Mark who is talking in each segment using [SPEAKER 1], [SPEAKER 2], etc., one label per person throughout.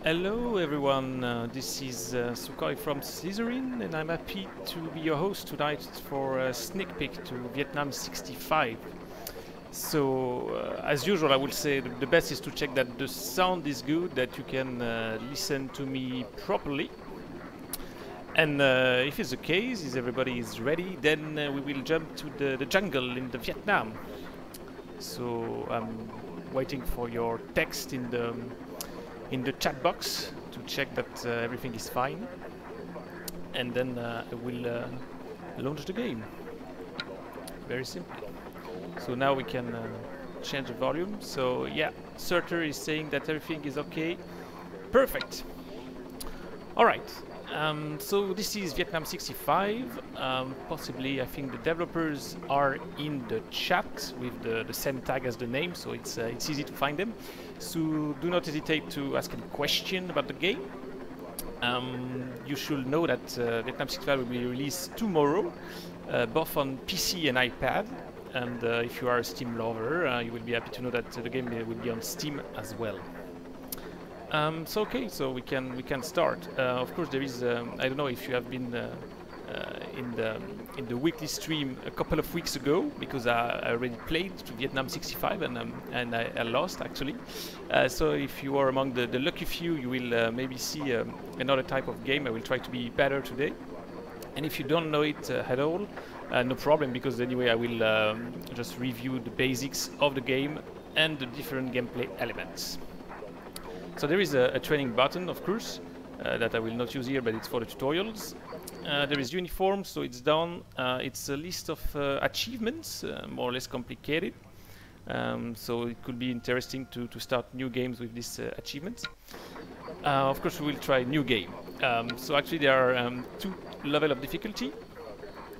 [SPEAKER 1] Hello everyone, this is Sukhoi from Slytherin, and I'm happy to be your host tonight for a sneak peek to Vietnam 65. So, as usual, I will say the best is to check that the sound is good, that you can listen to me properly. And if it's the case, if everybody is ready, then we will jump to the jungle in the Vietnam. So I'm waiting for your text in the chat box to check that everything is fine, and then I will launch the game. Very simple. So now we can change the volume. So yeah, Surter is saying that everything is okay. Perfect. All right. So this is Vietnam 65. Possibly, I think the developers are in the chat with the same tag as the name, so it's easy to find them. So do not hesitate to ask any question about the game. You should know that Vietnam 65 will be released tomorrow, both on PC and iPad. And if you are a Steam lover, you will be happy to know that the game will be on Steam as well. So okay, so we can start. Of course, there is. I don't know if you have been in the weekly stream a couple of weeks ago, because I already played to Vietnam 65 and I lost actually. So if you are among the lucky few, you will maybe see another type of game. I will try to be better today. And if you don't know it at all, no problem, because anyway I will just review the basics of the game and the different gameplay elements. So there is a training button, of course, that I will not use here, but it's for the tutorials. There is uniform, so it's done. It's a list of achievements, more or less complicated. So it could be interesting to start new games with these achievements. Of course, we will try new game. So actually there are two levels of difficulty,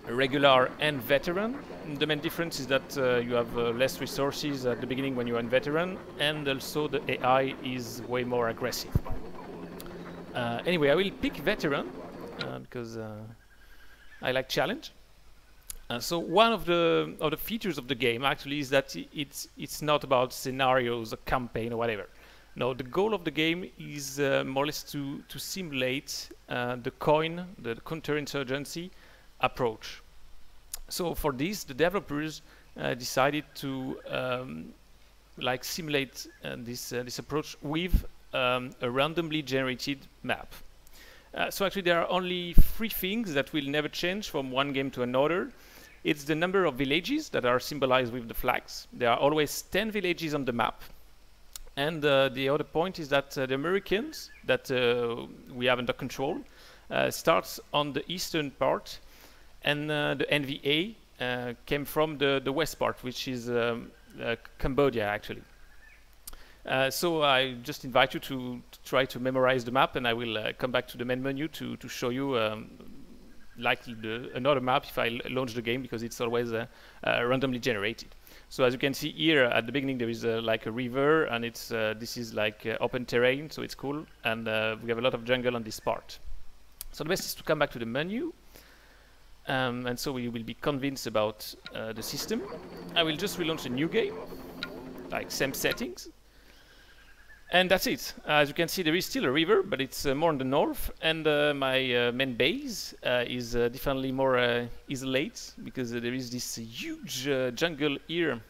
[SPEAKER 1] regular and veteran. The main difference is that you have less resources at the beginning when you are in veteran, and also the AI is way more aggressive. Anyway, I will pick veteran because I like challenge. So one of the features of the game actually is that it's not about scenarios, a campaign, or whatever. No, the goal of the game is more or less to simulate the the counterinsurgency approach. So for this, the developers decided to like simulate this approach with a randomly generated map. So actually there are only three things that will never change from one game to another. It's the number of villages that are symbolized with the flags. There are always 10 villages on the map. And the other point is that the Americans that we have under control starts on the eastern part, and the NVA came from the west part, which is Cambodia actually. So I just invite you to try to memorize the map, and I will come back to the main menu to show you like another map if I launch the game, because it's always randomly generated. So as you can see here at the beginning, there is like a river, and it's this is like open terrain, so it's cool, and we have a lot of jungle on this part. So the best is to come back to the menu. And so we will be convinced about the system. I will just relaunch a new game, like same settings. And that's it. As you can see, there is still a river, but it's more in the north. And my main base is definitely more isolated, because there is this huge jungle here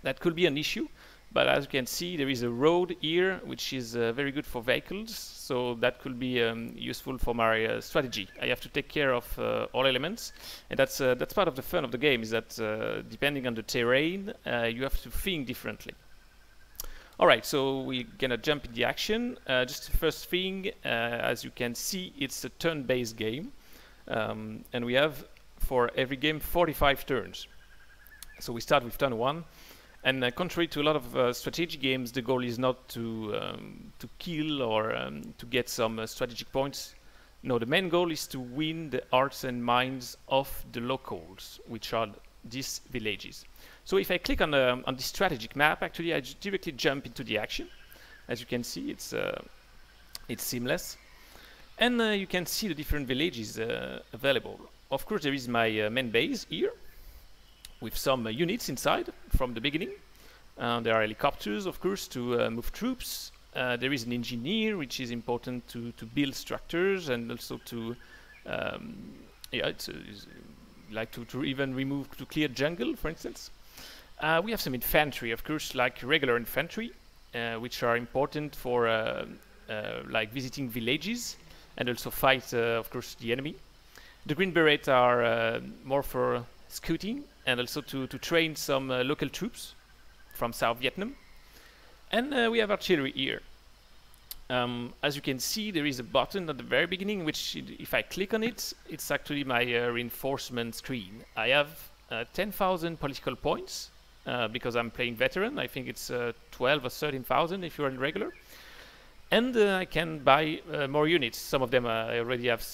[SPEAKER 1] that could be an issue. But as you can see, there is a road here, which is very good for vehicles. So that could be useful for my strategy. I have to take care of all elements, and that's part of the fun of the game. Is that depending on the terrain, you have to think differently. All right, so we're gonna jump in the action. Just the first thing, as you can see, it's a turn-based game, and we have for every game 45 turns. So we start with turn 1. And contrary to a lot of strategy games, the goal is not to kill or to get some strategic points. No, the main goal is to win the hearts and minds of the locals, which are these villages. So if I click on the strategic map, actually I directly jump into the action. As you can see, it's seamless, and you can see the different villages available. Of course, there is my main base here, with some units inside from the beginning. There are helicopters, of course, to move troops. there is an engineer, which is important to build structures and also to yeah, it's like to even remove, to clear jungle, for instance. We have some infantry, of course, like regular infantry, which are important for like visiting villages and also fight, of course, the enemy. The Green Berets are more for scouting and also to train some local troops from South Vietnam. And we have artillery here. As you can see, there is a button at the very beginning, which if I click on it, it's actually my reinforcement screen. I have 10,000 political points because I'm playing veteran. I think it's 12 or 13,000 if you're in regular. And I can buy more units. Some of them I already have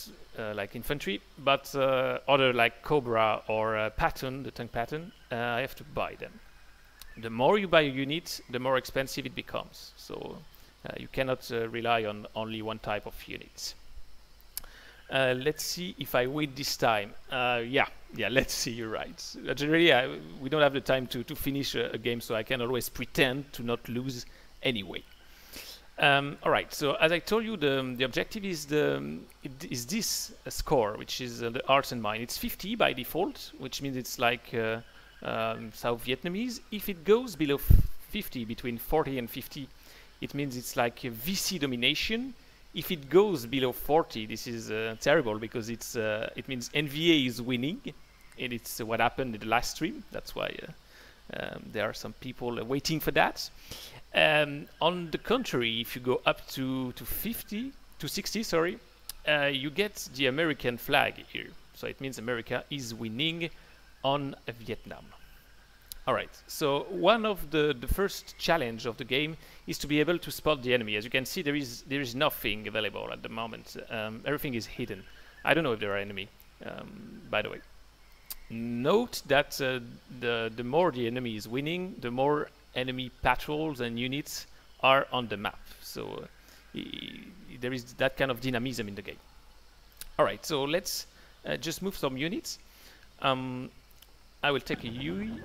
[SPEAKER 1] like infantry, but other like Cobra or Patton, the tank Patton, I have to buy them. The more you buy a unit, the more expensive it becomes. So you cannot rely on only one type of units. Let's see if I win this time. Yeah, let's see, you're right. Generally, we don't have the time to finish a game, so I can always pretend to not lose anyway. Alright, so as I told you, the objective is this score, which is the Arts and Mine. It's 50 by default, which means it's like South Vietnamese. If it goes below 50, between 40 and 50, it means it's like VC domination. If it goes below 40, this is terrible because it means NVA is winning, and it's what happened in the last stream. That's why there are some people waiting for that. On the contrary, if you go up to 60, sorry, you get the American flag here. So it means America is winning on Vietnam. All right, so one of the first challenge of the game is to be able to spot the enemy. As you can see, there is nothing available at the moment. Everything is hidden. I don't know if there are enemy, by the way. Note that the more the enemy is winning, the more enemy patrols and units are on the map. So there is that kind of dynamism in the game. All right, so let's just move some units. I will take a UE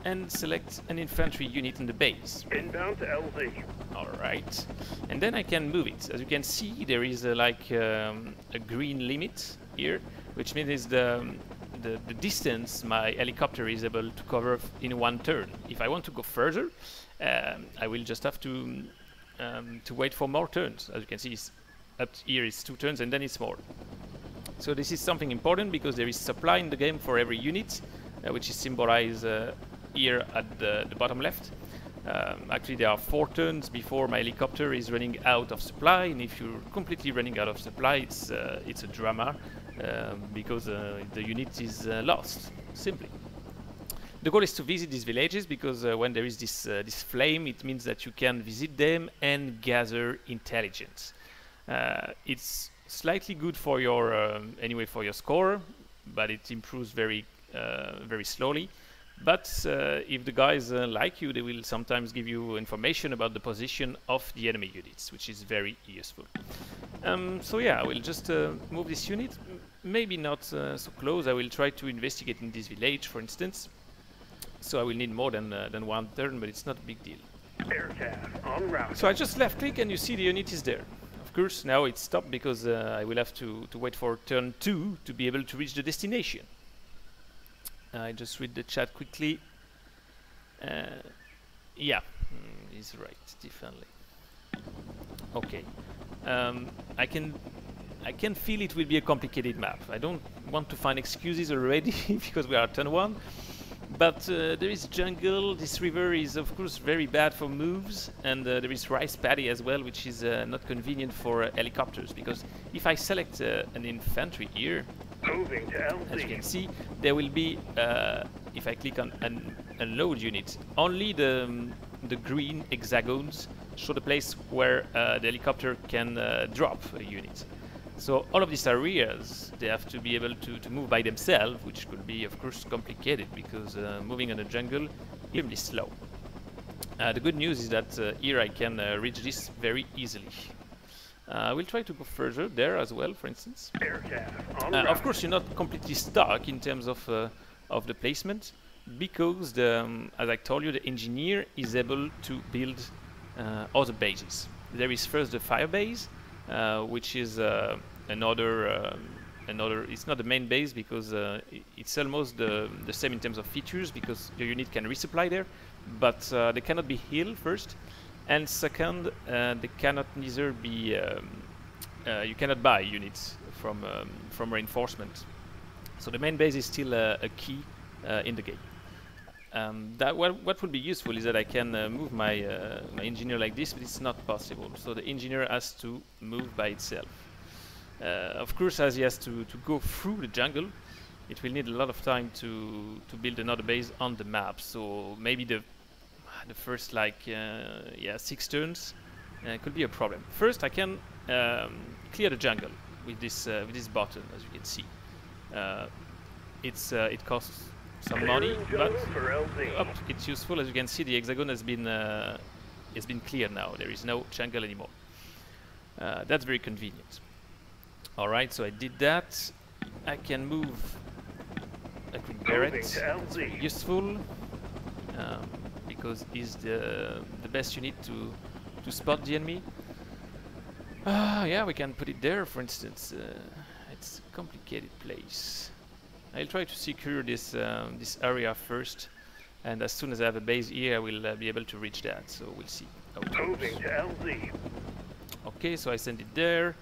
[SPEAKER 1] and select an infantry unit in the base.
[SPEAKER 2] Inbound to LZ.
[SPEAKER 1] All right, and then I can move it. As you can see, there is like a green limit here, which means the distance my helicopter is able to cover in one turn. If I want to go further, I will just have to wait for more turns. As you can see, up here is 2 turns and then it's more. So this is something important because there is supply in the game for every unit, which is symbolized here at the bottom left. Actually, there are 4 turns before my helicopter is running out of supply, and if you're completely running out of supply, it's a drama because the unit is lost, simply. The goal is to visit these villages because when there is this flame, it means that you can visit them and gather intelligence. It's slightly good for your anyway for your score, but it improves very slowly. But if the guys like you, they will sometimes give you information about the position of the enemy units, which is very useful. So yeah, I will just move this unit. Maybe not so close. I will try to investigate in this village, for instance. So I will need more than 1 turn, but it's not a big deal.
[SPEAKER 2] En route.
[SPEAKER 1] So I just left click and you see the unit is there. Of course, now it's stopped because I will have to wait for turn 2 to be able to reach the destination. I just read the chat quickly. Yeah, he's right, definitely. Okay, I can feel it will be a complicated map. I don't want to find excuses already because we are at turn 1. But there is jungle. This river is of course very bad for moves, and there is rice paddy as well, which is not convenient for helicopters. Because if I select an infantry here,
[SPEAKER 2] Moving to LZ.
[SPEAKER 1] as you can see, there will be, if I click on unload unit, only the green hexagons show the place where the helicopter can drop a unit. So all of these areas, they have to be able to move by themselves, which could be, of course, complicated because moving on a jungle is really slow. The good news is that here I can reach this very easily. We'll try to go further there as well, for instance. Of course, you're not completely stuck in terms of the placement because, as I told you, the engineer is able to build other bases. there is first the fire base, which is another. It's not the main base because it's almost the same in terms of features, because your unit can resupply there, but they cannot be healed first, and second, they cannot neither be. You cannot buy units from reinforcement. So the main base is still a key in the game. What would be useful is that I can move my engineer like this, but it's not possible. So the engineer has to move by itself. Of course, as he has to go through the jungle, it will need a lot of time to build another base on the map. So maybe the first 6 turns could be a problem. First, I can clear the jungle with this button, as you can see. It costs some money, but it's useful. As you can see, the hexagon has been cleared now. There is no jungle anymore. That's very convenient. Alright, so I did that. I can move a quick Barrett. It's very useful because it's the best unit to spot the enemy. Yeah, we can put it there, for instance. It's a complicated place. I'll try to secure this area first, and as soon as I have a base here, I will be able to reach that. So we'll see how it goes. Okay, so I send it there.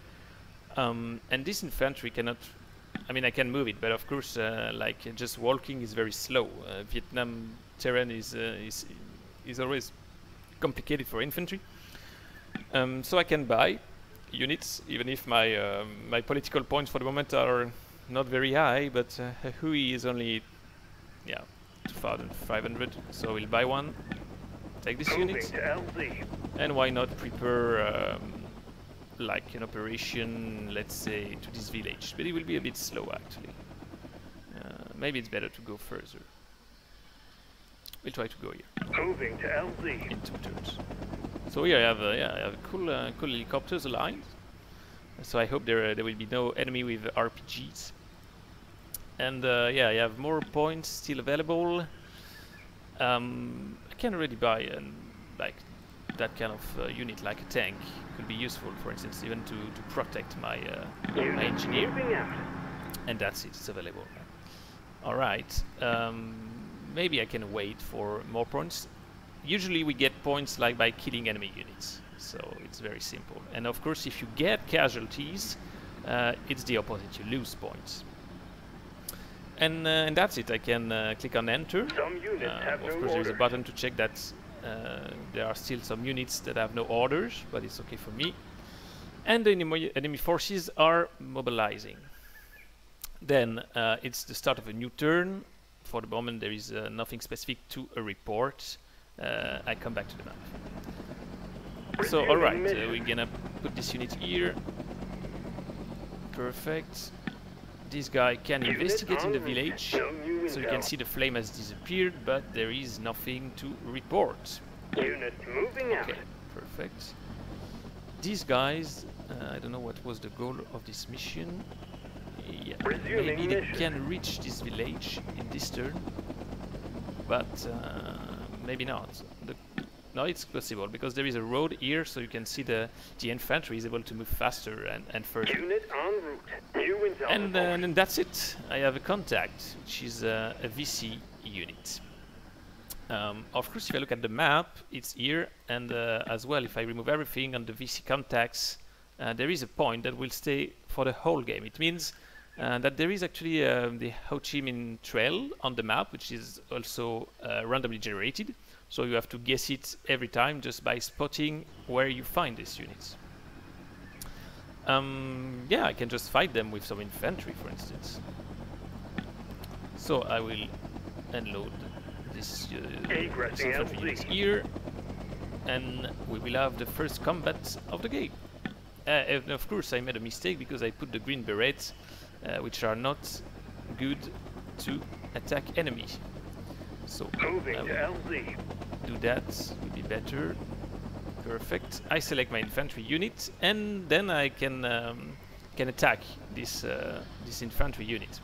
[SPEAKER 1] And this infantry cannot, I mean, I can move it, but of course, just walking is very slow. Vietnam terrain is always complicated for infantry. So I can buy units, even if my political points for the moment are not very high, but Hui is only 2,500, so we'll buy one, take this unit, and why not prepare like an operation, let's say, to this village, but it will be a bit slow actually. Maybe it's better to go further. We'll try to go here.
[SPEAKER 2] Moving to LZ.
[SPEAKER 1] In 2 turns. So here I have cool helicopters aligned. So I hope there will be no enemy with RPGs. And yeah, I have more points still available. I can already buy like that kind of unit, like a tank. Could be useful, for instance, even to protect my engineer. And that's it. It's available. All right. Maybe I can wait for more points. Usually we get points like by killing enemy units, so it's very simple. And of course, if you get casualties, it's the opposite. You lose points. And that's it. I can click on enter. Of course, there's a button to check that there are still some units that have no orders, but it's okay for me. And the enemy forces are mobilizing. Then it's the start of a new turn. For the moment, there is nothing specific to a report. I come back to the map. So, alright, we're gonna put this unit here. Perfect. This guy can investigate in the village. So you can see the flame has disappeared, but there is nothing to report. Okay, perfect. These guys, I don't know what was the goal of this mission. Yeah, maybe they can reach this village in this turn, but maybe not. No, it's possible because there is a road here, so you can see the infantry is able to move faster and further.
[SPEAKER 2] Unit en route.
[SPEAKER 1] And that's it. I have a contact, which is a VC unit. Of course, if I look at the map, it's here, and as well, if I remove everything on the VC contacts, there is a point that will stay for the whole game. It means that there is actually the Ho Chi Minh Trail on the map, which is also randomly generated. So you have to guess it every time just by spotting where you find these units. Yeah, I can just fight them with some infantry, for instance. So I will unload this infantry units here, and we will have the first combat of the game. And of course, I made a mistake because I put the green berets, which are not good to attack enemies. So I will do that, would be better. Perfect. I select my infantry unit, and then I can attack this infantry unit.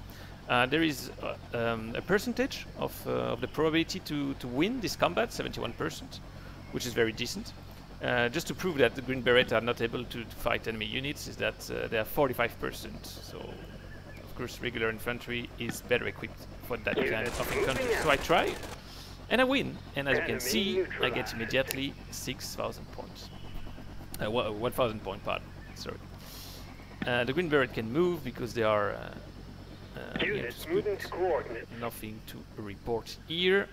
[SPEAKER 1] There is a percentage of the probability to win this combat, 71%, which is very decent. Just to prove that the Green Beret are not able to fight enemy units, is that they are 45%. So, of course, regular infantry is better equipped for that kind of encounter. So I try, and I win. And as you can see, I get immediately 6,000 points. 1,000 point, pardon. Sorry. The Green Beret can move because they are
[SPEAKER 2] Units moving to coordinates.
[SPEAKER 1] nothing to report here.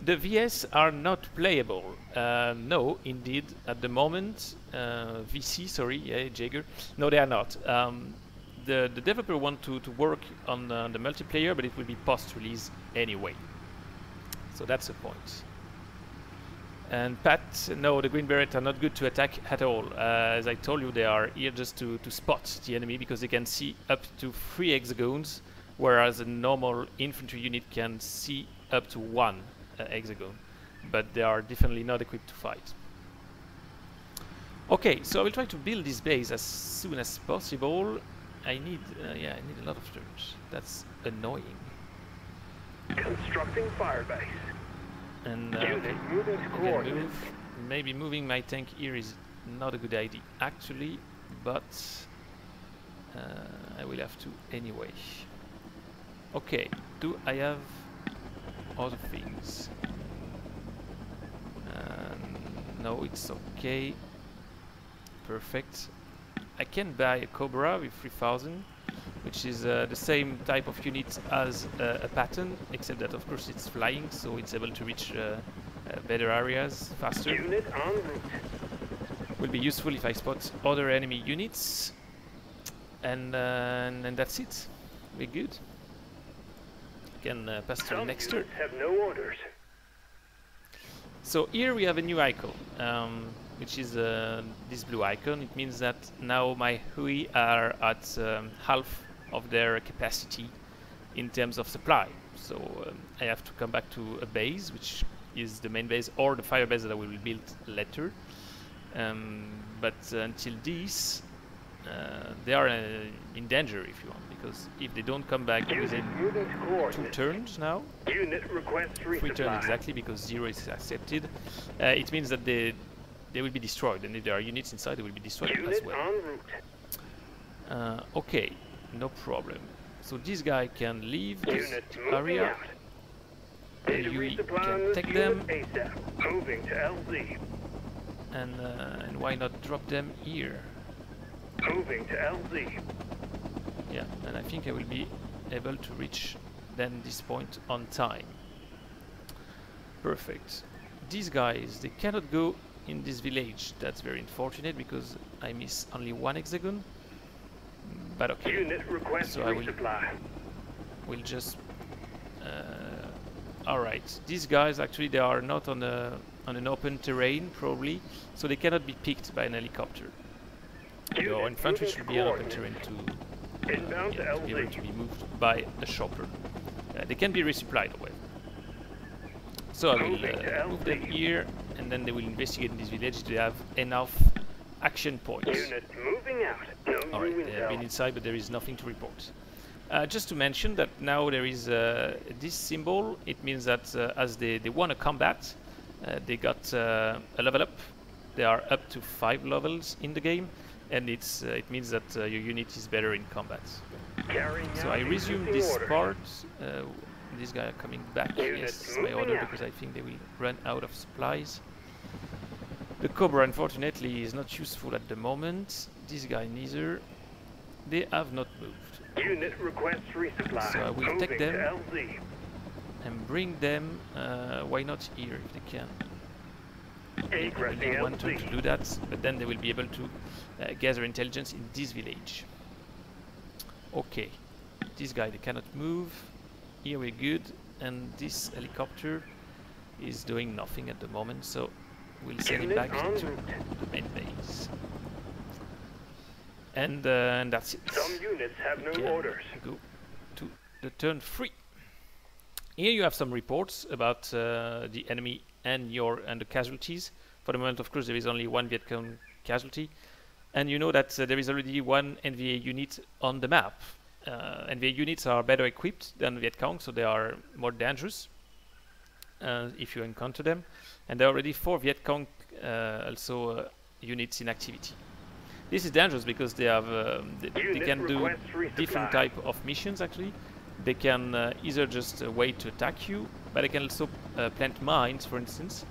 [SPEAKER 1] The VS are not playable. No, indeed, at the moment. VC, sorry, yeah, Jaeger. No, they are not. The developer want to work on the multiplayer, but it will be post-release anyway. So that's the point. And Pat, no, the Green Beret are not good to attack at all. As I told you, they are here just to spot the enemy because they can see up to 3 hexagons, whereas a normal infantry unit can see up to 1 hexagon. But they are definitely not equipped to fight. Okay, so I will try to build this base as soon as possible. I need a lot of turns. That's annoying.
[SPEAKER 2] Constructing firebase.
[SPEAKER 1] And
[SPEAKER 2] Unit moving to
[SPEAKER 1] I can
[SPEAKER 2] coordinates.
[SPEAKER 1] move. Maybe moving my tank here is not a good idea actually, but I will have to anyway. Okay, do I have other things? No, it's okay. Perfect. I can buy a Cobra with 3000, which is the same type of unit as a Patton, except that of course it's flying, so it's able to reach better areas faster.
[SPEAKER 2] Unit en route.
[SPEAKER 1] Will be useful if I spot other enemy units, and that's it. We're good. Can pass to the
[SPEAKER 2] Some
[SPEAKER 1] next turn.
[SPEAKER 2] units have no orders.
[SPEAKER 1] So here we have a new icon, which is this blue icon. It means that now my Hui are at half of their capacity in terms of supply. So I have to come back to a base, which is the main base or the fire base that I will build later. But until this, they are in danger, if you want, because if they don't come back
[SPEAKER 2] Unit
[SPEAKER 1] within
[SPEAKER 2] moving to
[SPEAKER 1] 2
[SPEAKER 2] coordinates.
[SPEAKER 1] turns now,
[SPEAKER 2] Unit requests
[SPEAKER 1] 3 turns
[SPEAKER 2] resupply.
[SPEAKER 1] exactly, because 0 is accepted, it means that they will be destroyed, and if there are units inside, they will be destroyed as
[SPEAKER 2] Unit
[SPEAKER 1] well.
[SPEAKER 2] en route.
[SPEAKER 1] Okay, no problem. So this guy can leave this
[SPEAKER 2] Unit moving
[SPEAKER 1] area,
[SPEAKER 2] out. Need to
[SPEAKER 1] you
[SPEAKER 2] resupply
[SPEAKER 1] can
[SPEAKER 2] on this
[SPEAKER 1] take
[SPEAKER 2] unit
[SPEAKER 1] them.
[SPEAKER 2] ASAP. Moving to LZ.
[SPEAKER 1] and why not drop them here?
[SPEAKER 2] Moving to LZ.
[SPEAKER 1] Yeah, and I think I will be able to reach then this point on time. Perfect. These guys, they cannot go in this village. That's very unfortunate because I miss only 1 hexagon. But okay,
[SPEAKER 2] Unit requests
[SPEAKER 1] So I will-
[SPEAKER 2] resupply.
[SPEAKER 1] we'll just... Alright, these guys actually they are not on an open terrain probably, so they cannot be picked by an helicopter. Your
[SPEAKER 2] Unit
[SPEAKER 1] infantry
[SPEAKER 2] moving
[SPEAKER 1] should
[SPEAKER 2] to
[SPEAKER 1] be on open terrain
[SPEAKER 2] coordinates.
[SPEAKER 1] to
[SPEAKER 2] Inbound to
[SPEAKER 1] to be able to
[SPEAKER 2] LZ.
[SPEAKER 1] be moved by a chopper. They can be resupplied, however. So I will
[SPEAKER 2] Moving to
[SPEAKER 1] move them
[SPEAKER 2] LZ.
[SPEAKER 1] here, and then they will investigate in this village. They have enough action points.
[SPEAKER 2] Unit moving out. No
[SPEAKER 1] Alright,
[SPEAKER 2] new
[SPEAKER 1] they have been
[SPEAKER 2] intel.
[SPEAKER 1] inside, but there is nothing to report. Just to mention that now there is this symbol. It means that as they want to combat, they got a level up. They are up to 5 levels in the game, and it means that your unit is better in combat.
[SPEAKER 2] Carrying
[SPEAKER 1] So
[SPEAKER 2] out
[SPEAKER 1] I resume
[SPEAKER 2] existing
[SPEAKER 1] this
[SPEAKER 2] orders.
[SPEAKER 1] part. This guy are coming back.
[SPEAKER 2] Unit
[SPEAKER 1] Yes, my
[SPEAKER 2] moving
[SPEAKER 1] order,
[SPEAKER 2] out.
[SPEAKER 1] because I think they will run out of supplies. The Cobra, unfortunately, is not useful at the moment. This guy neither. They have not moved.
[SPEAKER 2] Unit requests resupply.
[SPEAKER 1] So I will
[SPEAKER 2] Moving
[SPEAKER 1] take them.
[SPEAKER 2] to LZ.
[SPEAKER 1] And bring them, why not here if they can. They will
[SPEAKER 2] Egressing
[SPEAKER 1] need 1 turn to
[SPEAKER 2] LZ.
[SPEAKER 1] do that, but then they will be able to gather intelligence in this village. Okay, this guy they cannot move. Here we're good, and this helicopter is doing nothing at the moment, so we'll send him
[SPEAKER 2] Unit
[SPEAKER 1] back
[SPEAKER 2] en
[SPEAKER 1] to
[SPEAKER 2] route.
[SPEAKER 1] the main base. And that's it.
[SPEAKER 2] Some units have no
[SPEAKER 1] Can
[SPEAKER 2] orders.
[SPEAKER 1] go to the turn 3. Here you have some reports about the enemy and the casualties. For the moment, of course, there is only 1 Viet Cong casualty, and you know that there is already 1 NVA unit on the map. NVA units are better equipped than Viet Cong, so they are more dangerous if you encounter them. And there are already 4 Viet Cong also units in activity. This is dangerous because they have they can do different type of missions. Actually, they can either just wait to attack you, but they can also plant mines, for instance.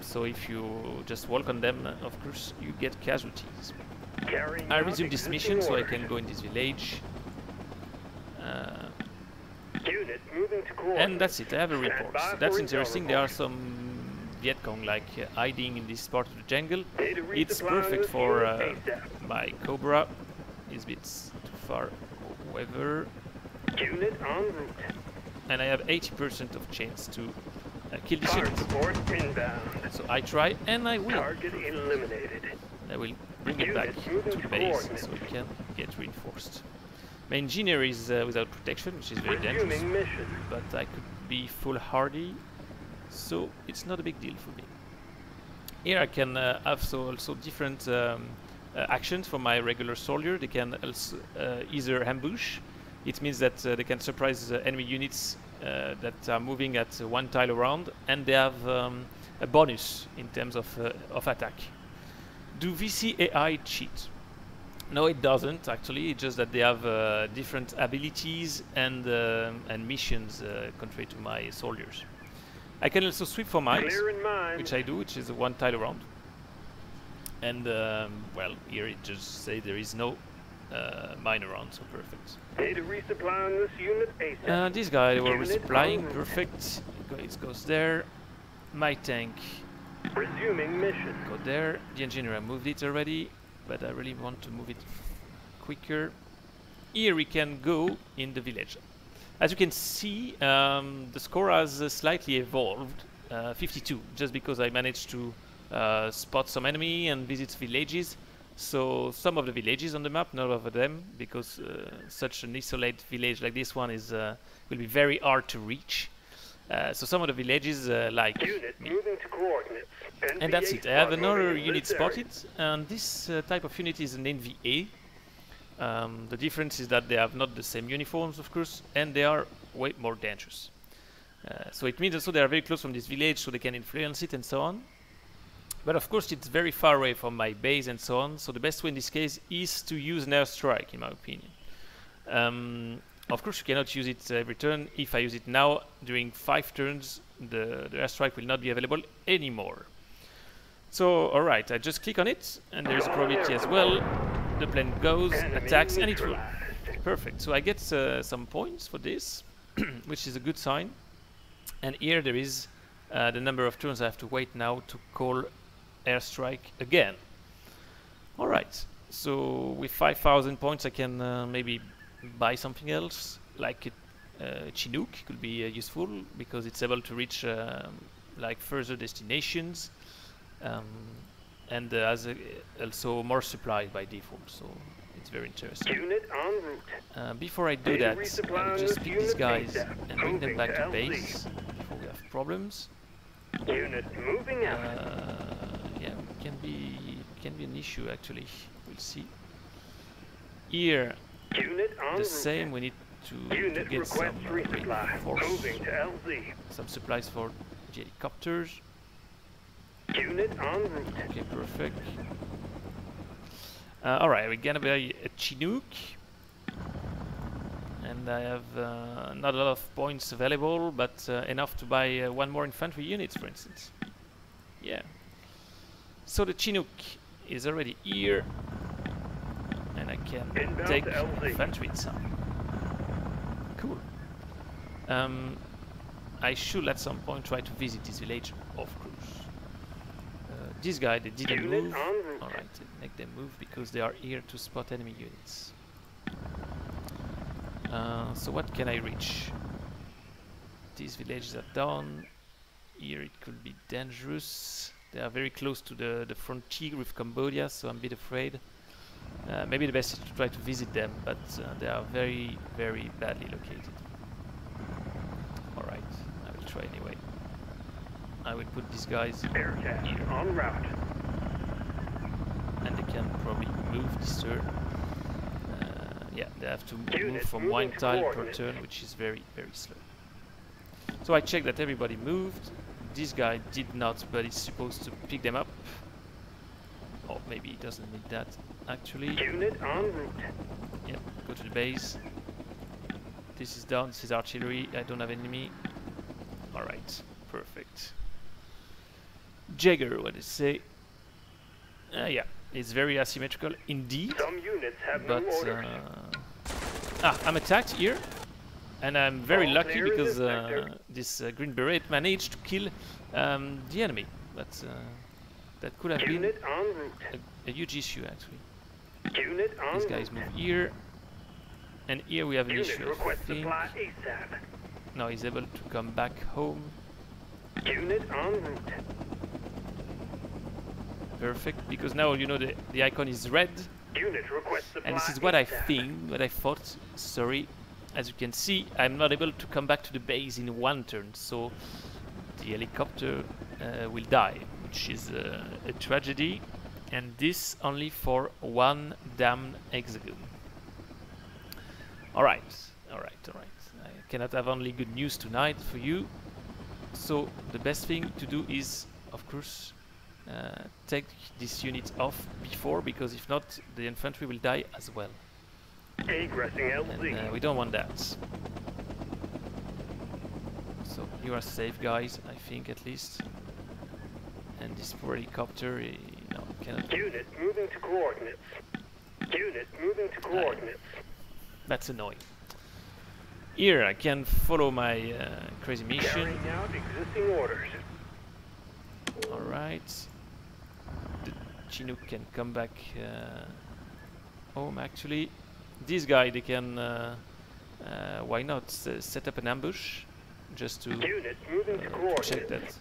[SPEAKER 1] So if you just walk on them, of course you get casualties. I resume this mission, so I can go in this village. And that's it. I have a report. So that's interesting. There are some Viet Cong hiding in this part of the jungle. It's perfect for my Cobra. It's a bit too far, however.
[SPEAKER 2] Unit en route.
[SPEAKER 1] And I have 80% of chance to kill this
[SPEAKER 2] Fire
[SPEAKER 1] unit.
[SPEAKER 2] support inbound.
[SPEAKER 1] So I try, and I will.
[SPEAKER 2] Target eliminated.
[SPEAKER 1] I will bring it back to the base so it can get reinforced. My engineer is without protection, which is very dangerous,
[SPEAKER 2] Resuming mission.
[SPEAKER 1] but I could be foolhardy, so it's not a big deal for me. Here I can have also different actions for my regular soldier. They can also either ambush. It means that they can surprise enemy units that are moving at one tile around, and they have a bonus in terms of attack. Do VC AI cheat? No, it doesn't actually. It's just that they have different abilities and missions contrary to my soldiers. I can also sweep for mines,
[SPEAKER 2] Clear in mind.
[SPEAKER 1] which I do, which is one tile around. And well, here it just says there is no mine around, so perfect.
[SPEAKER 2] Data resupply on this unit ASAP.
[SPEAKER 1] This guy they were
[SPEAKER 2] Unit
[SPEAKER 1] resupplying,
[SPEAKER 2] en route.
[SPEAKER 1] perfect. It goes there. My tank
[SPEAKER 2] Resuming mission.
[SPEAKER 1] go there. The engineer, I moved it already, but I really want to move it quicker. Here we can go in the village. As you can see, the score has slightly evolved, 52, just because I managed to spot some enemy and visit villages. So some of the villages on the map, not all of them, because such an isolated village like this one is will be very hard to reach. So some of the villages like
[SPEAKER 2] Unit
[SPEAKER 1] me.
[SPEAKER 2] moving to coordinates.
[SPEAKER 1] And that's
[SPEAKER 2] NVA
[SPEAKER 1] it. I have
[SPEAKER 2] squad
[SPEAKER 1] another
[SPEAKER 2] moving in
[SPEAKER 1] unit
[SPEAKER 2] this area.
[SPEAKER 1] spotted, and this type of unit is an NVA. The difference is that they have not the same uniforms, of course, and they are way more dangerous. So it means also they are very close from this village, so they can influence it and so on. But of course it's very far away from my base and so on, so the best way in this case is to use an airstrike, in my opinion. Of course you cannot use it every turn. If I use it now, during 5 turns, the airstrike will not be available anymore. So, alright, I just click on it, and there's a probability as well. The plane goes,
[SPEAKER 2] Enemy
[SPEAKER 1] attacks, and it will.
[SPEAKER 2] neutralized.
[SPEAKER 1] Perfect. So I get some points for this, which is a good sign. And here there is the number of turns I have to wait now to call airstrike again. Alright, so with 5,000 points I can maybe buy something else, like Chinook could be useful, because it's able to reach like further destinations. And has also more supply by default, so it's very interesting.
[SPEAKER 2] Unit en route.
[SPEAKER 1] Before I do
[SPEAKER 2] Data
[SPEAKER 1] that,
[SPEAKER 2] resupply
[SPEAKER 1] I'll
[SPEAKER 2] on
[SPEAKER 1] just
[SPEAKER 2] this
[SPEAKER 1] pick these
[SPEAKER 2] unit
[SPEAKER 1] guys
[SPEAKER 2] ASAP.
[SPEAKER 1] and bring them
[SPEAKER 2] Moving
[SPEAKER 1] back
[SPEAKER 2] to
[SPEAKER 1] to
[SPEAKER 2] LZ.
[SPEAKER 1] base before we have problems.
[SPEAKER 2] Unit moving out.
[SPEAKER 1] Yeah, can be an issue actually. We'll see. Here,
[SPEAKER 2] Unit en
[SPEAKER 1] the
[SPEAKER 2] route.
[SPEAKER 1] same. We need to
[SPEAKER 2] Unit
[SPEAKER 1] get some
[SPEAKER 2] request resupply. Moving to LZ.
[SPEAKER 1] some supplies for the helicopters.
[SPEAKER 2] Unit en route.
[SPEAKER 1] Okay, perfect. Alright, we're gonna buy a Chinook. And I have not a lot of points available, but enough to buy one more infantry unit, for instance. Yeah. So the Chinook is already here. And I can
[SPEAKER 2] Inbound
[SPEAKER 1] take
[SPEAKER 2] to LZ.
[SPEAKER 1] infantry inside. Cool. I should at some point try to visit this village, of course. This guy, they didn't
[SPEAKER 2] Unit
[SPEAKER 1] move.
[SPEAKER 2] en route.
[SPEAKER 1] Alright, make them move because they are here to spot enemy units. So what can I reach? These villages are down. Here it could be dangerous. They are very close to the frontier with Cambodia, so I'm a bit afraid. Maybe the best is to try to visit them, but they are very, very badly located. Alright, I will try anyway. I will put these guys
[SPEAKER 2] Air attack
[SPEAKER 1] here,
[SPEAKER 2] en route.
[SPEAKER 1] and they can probably move this turn. Yeah, they have to
[SPEAKER 2] Unit
[SPEAKER 1] move from
[SPEAKER 2] moving
[SPEAKER 1] one
[SPEAKER 2] to
[SPEAKER 1] tile per
[SPEAKER 2] coordinates.
[SPEAKER 1] turn, which is very, very slow. So I checked that everybody moved. this guy did not, but he's supposed to pick them up. Oh, maybe he doesn't need that, actually.
[SPEAKER 2] Unit en route.
[SPEAKER 1] Yeah, go to the base. This is down, this is artillery, I don't have enemy. Alright, perfect. Jagger, what does it say? Yeah, it's very asymmetrical indeed.
[SPEAKER 2] Some units have
[SPEAKER 1] But
[SPEAKER 2] new orders.
[SPEAKER 1] I'm attacked here, and I'm very
[SPEAKER 2] All
[SPEAKER 1] lucky
[SPEAKER 2] clear in
[SPEAKER 1] because
[SPEAKER 2] this sector.
[SPEAKER 1] this Green Beret managed to kill the enemy. But that could have been
[SPEAKER 2] Unit en route.
[SPEAKER 1] a huge issue actually.
[SPEAKER 2] Unit en
[SPEAKER 1] These
[SPEAKER 2] route.
[SPEAKER 1] guys move here, and here we have an
[SPEAKER 2] Unit
[SPEAKER 1] issue. I
[SPEAKER 2] request
[SPEAKER 1] think.
[SPEAKER 2] supply ASAP.
[SPEAKER 1] Now he's able to come back home.
[SPEAKER 2] Unit en route.
[SPEAKER 1] Perfect, because now you know the icon is red,
[SPEAKER 2] Unit request supply
[SPEAKER 1] and this is what I
[SPEAKER 2] ASAP.
[SPEAKER 1] think, what I thought. Sorry, as you can see, I'm not able to come back to the base in one turn, so the helicopter will die, which is a tragedy, and this only for one damn hexagon. Alright, alright, alright. I cannot have only good news tonight for you, so the best thing to do is, of course, take this unit off before, because if not, the infantry will die as well.
[SPEAKER 2] Egressing LZ.
[SPEAKER 1] And we don't want that. So you are safe, guys, I think, at least. And this poor helicopter, no, cannot.
[SPEAKER 2] Unit moving to coordinates. Unit moving to coordinates.
[SPEAKER 1] That's annoying. Here I can follow my crazy mission.
[SPEAKER 2] Carrying out existing orders.
[SPEAKER 1] Alright. The Chinook can come back home, actually. This guy, they can, why not, set up an ambush just to
[SPEAKER 2] Unit moving to
[SPEAKER 1] check
[SPEAKER 2] coordinates.
[SPEAKER 1] that.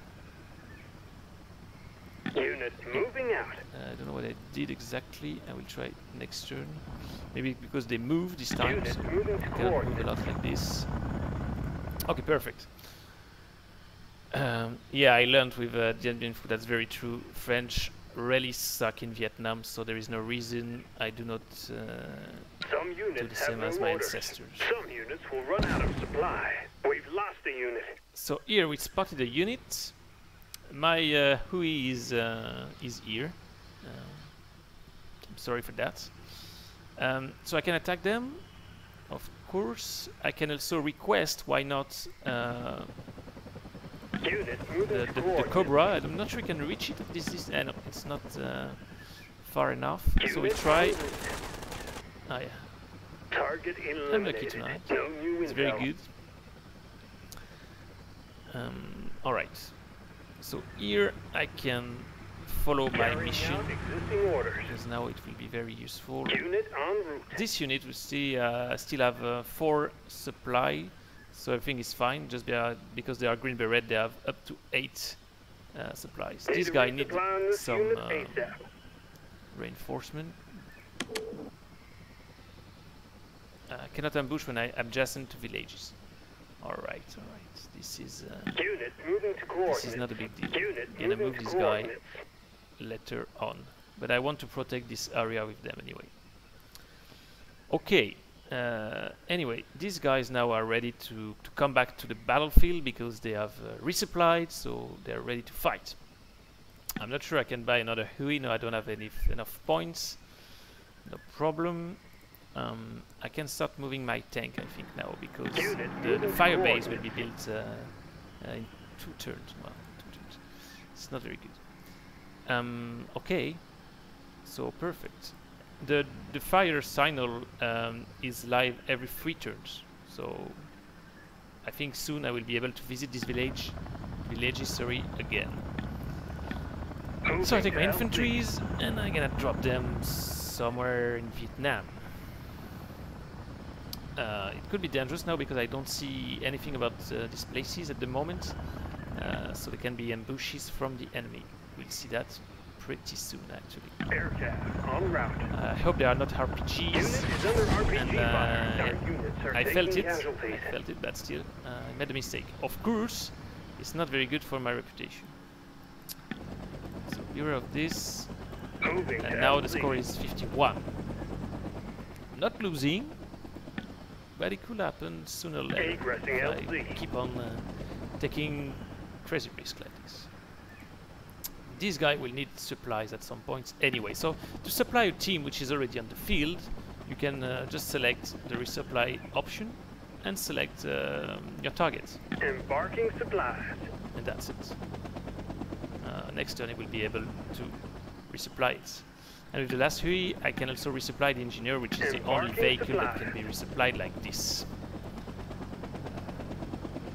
[SPEAKER 2] Unit moving out.
[SPEAKER 1] I don't know what I did exactly. I will try next turn. Maybe because they move this time,
[SPEAKER 2] Unit
[SPEAKER 1] so
[SPEAKER 2] moving to
[SPEAKER 1] I cannot move a
[SPEAKER 2] coordinates.
[SPEAKER 1] lot like this. Okay, perfect. Yeah, I learned with Dien Bien Phu, that's very true. French really suck in Vietnam, so there is no reason I do not
[SPEAKER 2] Some
[SPEAKER 1] do
[SPEAKER 2] units
[SPEAKER 1] the
[SPEAKER 2] have
[SPEAKER 1] same
[SPEAKER 2] new
[SPEAKER 1] as my
[SPEAKER 2] orders.
[SPEAKER 1] ancestors.
[SPEAKER 2] Some units will run out of supply. We've lost a unit.
[SPEAKER 1] So here we spotted a unit. My Hui is here. I'm sorry for that. So I can attack them, of course. I can also request, why not,
[SPEAKER 2] Unit moving
[SPEAKER 1] the
[SPEAKER 2] to coordinates.
[SPEAKER 1] Cobra. I'm not sure we can reach it. This is no, it's not far enough. So we
[SPEAKER 2] Unit
[SPEAKER 1] try.
[SPEAKER 2] en route.
[SPEAKER 1] Ah, yeah,
[SPEAKER 2] Target
[SPEAKER 1] I'm lucky
[SPEAKER 2] eliminated.
[SPEAKER 1] tonight.
[SPEAKER 2] No new
[SPEAKER 1] it's very
[SPEAKER 2] intel.
[SPEAKER 1] good. All right. So here I can follow my
[SPEAKER 2] Carrying
[SPEAKER 1] mission,
[SPEAKER 2] out existing orders.
[SPEAKER 1] because now it will be very useful.
[SPEAKER 2] Unit en route.
[SPEAKER 1] This unit will still have 4 supply, so everything is fine. Just because they are Green Beret, they have up to 8 supplies.
[SPEAKER 2] Need
[SPEAKER 1] This
[SPEAKER 2] to
[SPEAKER 1] guy
[SPEAKER 2] resupply
[SPEAKER 1] needs
[SPEAKER 2] on this
[SPEAKER 1] some
[SPEAKER 2] unit ASAP.
[SPEAKER 1] reinforcement. Cannot ambush when I'm adjacent to villages. All right, all right. This is
[SPEAKER 2] Unit moving to coordinates.
[SPEAKER 1] this is not a big deal.
[SPEAKER 2] Unit
[SPEAKER 1] I'm gonna
[SPEAKER 2] moving
[SPEAKER 1] move
[SPEAKER 2] to
[SPEAKER 1] this guy
[SPEAKER 2] coordinates.
[SPEAKER 1] later on, but I want to protect this area with them anyway. Okay. Anyway, these guys now are ready to come back to the battlefield because they have resupplied, so they're ready to fight. I'm not sure I can buy another Hui. No, I don't have enough points. No problem. I can start moving my tank, I think, now, because the fire base will be built in 2 turns. Well, 2 turns. It's not very good. Okay, so perfect. The fire signal is live every 3 turns, so I think soon I will be able to visit this villages again. So I take my infantries and I'm gonna drop them somewhere in Vietnam. It could be dangerous now because I don't see anything about these places at the moment, so there can be ambushes from the enemy. We'll see that pretty soon, actually.
[SPEAKER 2] Aircraft en route.
[SPEAKER 1] I hope they are not
[SPEAKER 2] Unit
[SPEAKER 1] RPGs.
[SPEAKER 2] is under RPG
[SPEAKER 1] And,
[SPEAKER 2] fire. Our units are
[SPEAKER 1] I
[SPEAKER 2] taking
[SPEAKER 1] felt it,
[SPEAKER 2] casualties.
[SPEAKER 1] but still, I made a mistake. Of course, it's not very good for my reputation. So beware of this,
[SPEAKER 2] Moving to
[SPEAKER 1] and now the
[SPEAKER 2] LZ.
[SPEAKER 1] score is 51. Not losing, but it could happen sooner or later.
[SPEAKER 2] Egressing
[SPEAKER 1] If I
[SPEAKER 2] LZ.
[SPEAKER 1] keep on taking crazy risk like this. This guy will need supplies at some points anyway. So to supply a team which is already on the field, you can just select the resupply option and select your target.
[SPEAKER 2] Embarking supplies.
[SPEAKER 1] And that's it. Next turn, I will be able to resupply it. And with the last Hui, I can also resupply the engineer, which is the only vehicle that can be resupplied like this.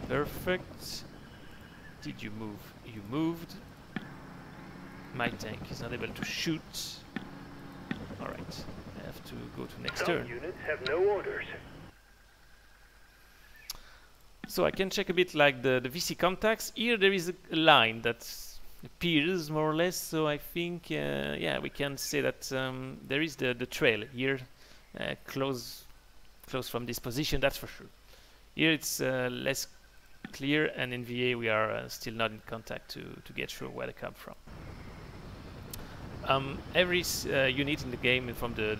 [SPEAKER 1] Perfect. Did you move? You moved. My tank is not able to shoot. Alright, I have to go to next turn.
[SPEAKER 2] Units have no orders.
[SPEAKER 1] So I can check a bit like the VC contacts. Here there is a line that appears more or less, so I think yeah, we can say that there is the trail here, close from this position, that's for sure. Here it's less clear, and in VA we are still not in contact to get sure where they come from. Every unit in the game from the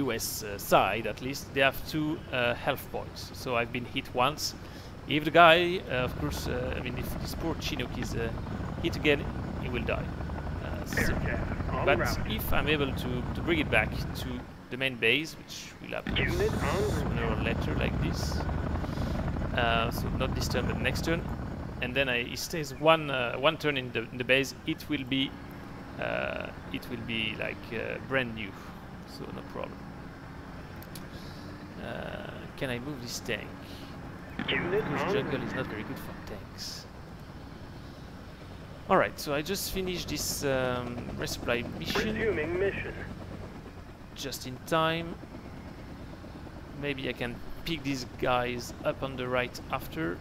[SPEAKER 1] US side, at least, they have 2 health points. So I've been hit once. If the guy, of course, I mean, if this poor Chinook is hit again, he will die. But if I'm able to bring it back to the main base, which will happen sooner or later, like this, so not this turn but next turn, and then he stays one turn in the base, it will be like brand new, so no problem. Can I move this tank? Because jungle is not very good for tanks. Alright, so I just finished this resupply mission. Just in time. Maybe I can pick these guys up on the right after.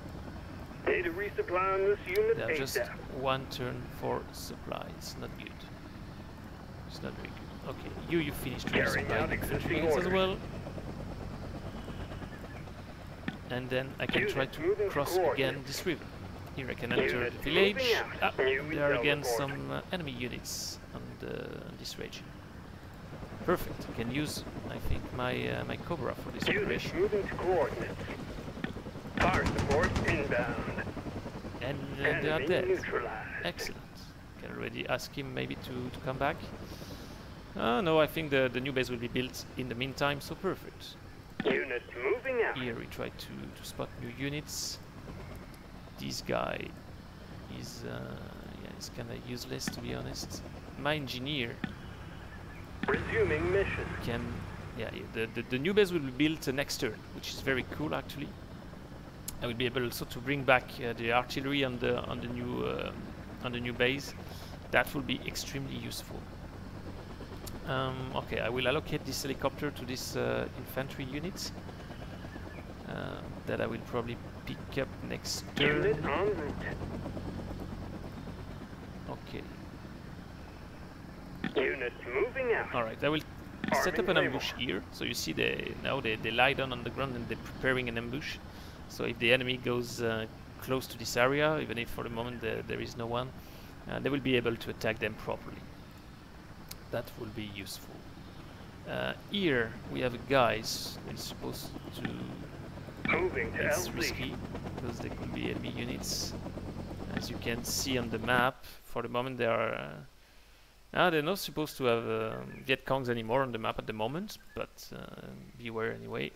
[SPEAKER 2] Data resupply on this unit.
[SPEAKER 1] They have just 1 turn for supplies. Not good. It's not very good. Okay, you finished resupplying infantry units as well. And then I can try to cross again this river. Here I can enter the village. There are again some enemy units on this region. Perfect. I can use, I think, my Cobra for this operation.
[SPEAKER 2] Moving to coordinates. Fire support inbound.
[SPEAKER 1] And they are dead. Excellent. Can already ask him maybe to come back. No, I think the new base will be built in the meantime, so perfect.
[SPEAKER 2] Units moving out.
[SPEAKER 1] Here we try to spot new units. This guy is yeah, he's kind of useless, to be honest. My engineer
[SPEAKER 2] resuming mission
[SPEAKER 1] can, yeah, the new base will be built next turn, which is very cool actually. I will be able also to bring back the artillery on the new base. That will be extremely useful. Okay, I will allocate this helicopter to this infantry unit that I will probably pick up next turn.
[SPEAKER 2] Unit en route.
[SPEAKER 1] Okay.
[SPEAKER 2] Units moving out.
[SPEAKER 1] All right, I will set up an ambush here. So you see now they lie down on the ground and they're preparing an ambush. So if the enemy goes close to this area, even if for the moment there is no one, they will be able to attack them properly. That will be useful. Here we have guys who is supposed to...
[SPEAKER 2] Moving to
[SPEAKER 1] it's
[SPEAKER 2] LZ.
[SPEAKER 1] risky because there could be enemy units. As you can see on the map, for the moment they are... they're not supposed to have Viet Congs anymore on the map at the moment, but beware anyway.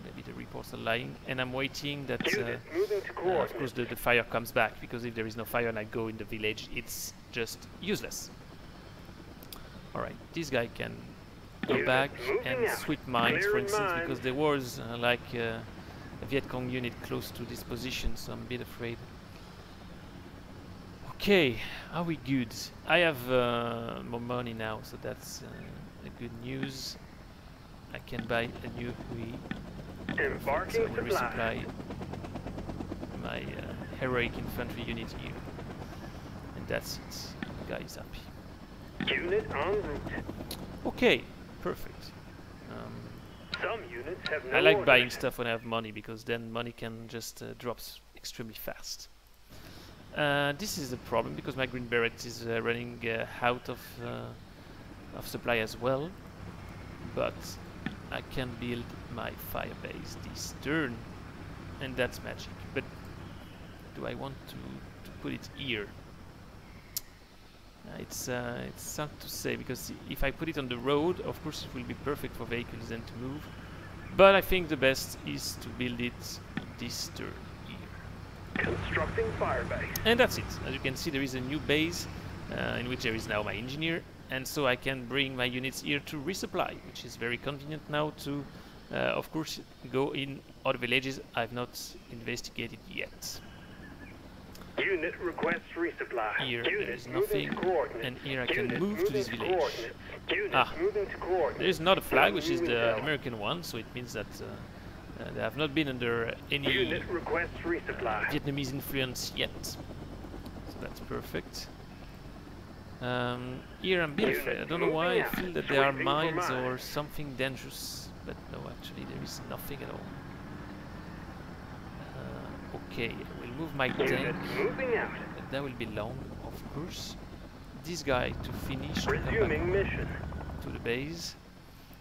[SPEAKER 1] Maybe the reports are lying, and I'm waiting that of course the fire comes back, because if there is no fire and I go in the village, it's just useless. Alright, this guy can go back and sweep mines, for instance, because there was like a Viet Cong unit close to this position, so I'm a bit afraid. Okay, are we good? I have more money now, so that's a good news. I can buy a new Hui.
[SPEAKER 2] Embarking
[SPEAKER 1] so I will resupply my heroic infantry unit here. And that's it. The guy is happy.
[SPEAKER 2] Unit en route.
[SPEAKER 1] Okay, perfect.
[SPEAKER 2] Some units have no
[SPEAKER 1] I like
[SPEAKER 2] orders.
[SPEAKER 1] buying stuff when I have money, because then money can just drop extremely fast. This is a problem because my Green Beret is running out of supply as well, but I can build my fire base this turn, and that's magic. But do I want to put it here? It's hard to say, because if I put it on the road, of course it will be perfect for vehicles then to move. But I think the best is to build it this turn here.
[SPEAKER 2] Constructing firebase.
[SPEAKER 1] And that's it. As you can see, there is a new base in which there is now my engineer, and so I can bring my units here to resupply, which is very convenient now to, of course, go in other villages I've not investigated yet.
[SPEAKER 2] Unit requests resupply.
[SPEAKER 1] Here
[SPEAKER 2] Unit
[SPEAKER 1] there is
[SPEAKER 2] moving
[SPEAKER 1] nothing,
[SPEAKER 2] to coordinates.
[SPEAKER 1] and here I can
[SPEAKER 2] Unit
[SPEAKER 1] move to this
[SPEAKER 2] moving to
[SPEAKER 1] village.
[SPEAKER 2] coordinates. Unit
[SPEAKER 1] Ah,
[SPEAKER 2] moving to coordinates.
[SPEAKER 1] there is not a flag, which is
[SPEAKER 2] Moving
[SPEAKER 1] the
[SPEAKER 2] south.
[SPEAKER 1] American one, so it means that they have not been under any
[SPEAKER 2] Unit requests resupply.
[SPEAKER 1] Vietnamese influence yet. So that's perfect. Here I'm a bit afraid. I don't know why I feel that there are
[SPEAKER 2] Sweeping for
[SPEAKER 1] mines or
[SPEAKER 2] mines.
[SPEAKER 1] something dangerous, but no, actually there is nothing at all. Okay, I will move my
[SPEAKER 2] Unit
[SPEAKER 1] tank.
[SPEAKER 2] moving out.
[SPEAKER 1] That will be long, of course. This guy to finish, to come back
[SPEAKER 2] Resuming mission.
[SPEAKER 1] to the base,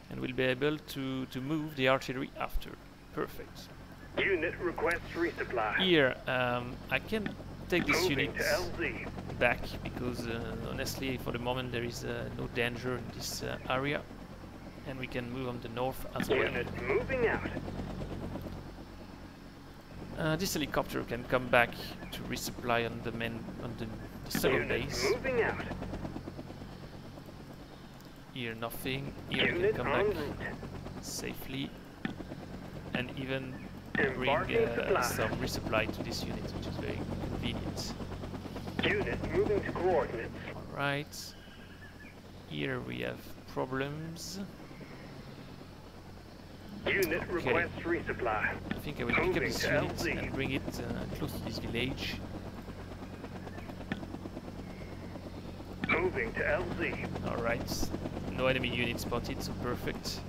[SPEAKER 1] and we'll be able to move the artillery after. Perfect.
[SPEAKER 2] Unit requests resupply.
[SPEAKER 1] Here, I can take this
[SPEAKER 2] Moving
[SPEAKER 1] unit
[SPEAKER 2] to LZ.
[SPEAKER 1] back, because honestly for the moment there is no danger in this area, and we can move on the north as well.
[SPEAKER 2] Unit moving out.
[SPEAKER 1] This helicopter can come back to resupply on the second
[SPEAKER 2] Unit
[SPEAKER 1] base.
[SPEAKER 2] moving out.
[SPEAKER 1] Here nothing. Here we can
[SPEAKER 2] Unit
[SPEAKER 1] come
[SPEAKER 2] en
[SPEAKER 1] back
[SPEAKER 2] route.
[SPEAKER 1] safely, and even bring
[SPEAKER 2] Embarking supply.
[SPEAKER 1] some resupply to this unit, which is very convenient.
[SPEAKER 2] Unit moving to coordinates.
[SPEAKER 1] Alright. Here we have problems.
[SPEAKER 2] Unit requests resupply.
[SPEAKER 1] I think I will pick up
[SPEAKER 2] Moving
[SPEAKER 1] this
[SPEAKER 2] to
[SPEAKER 1] unit
[SPEAKER 2] LZ.
[SPEAKER 1] and bring it close to this village.
[SPEAKER 2] Moving to LZ.
[SPEAKER 1] Alright. No enemy unit spotted, so perfect.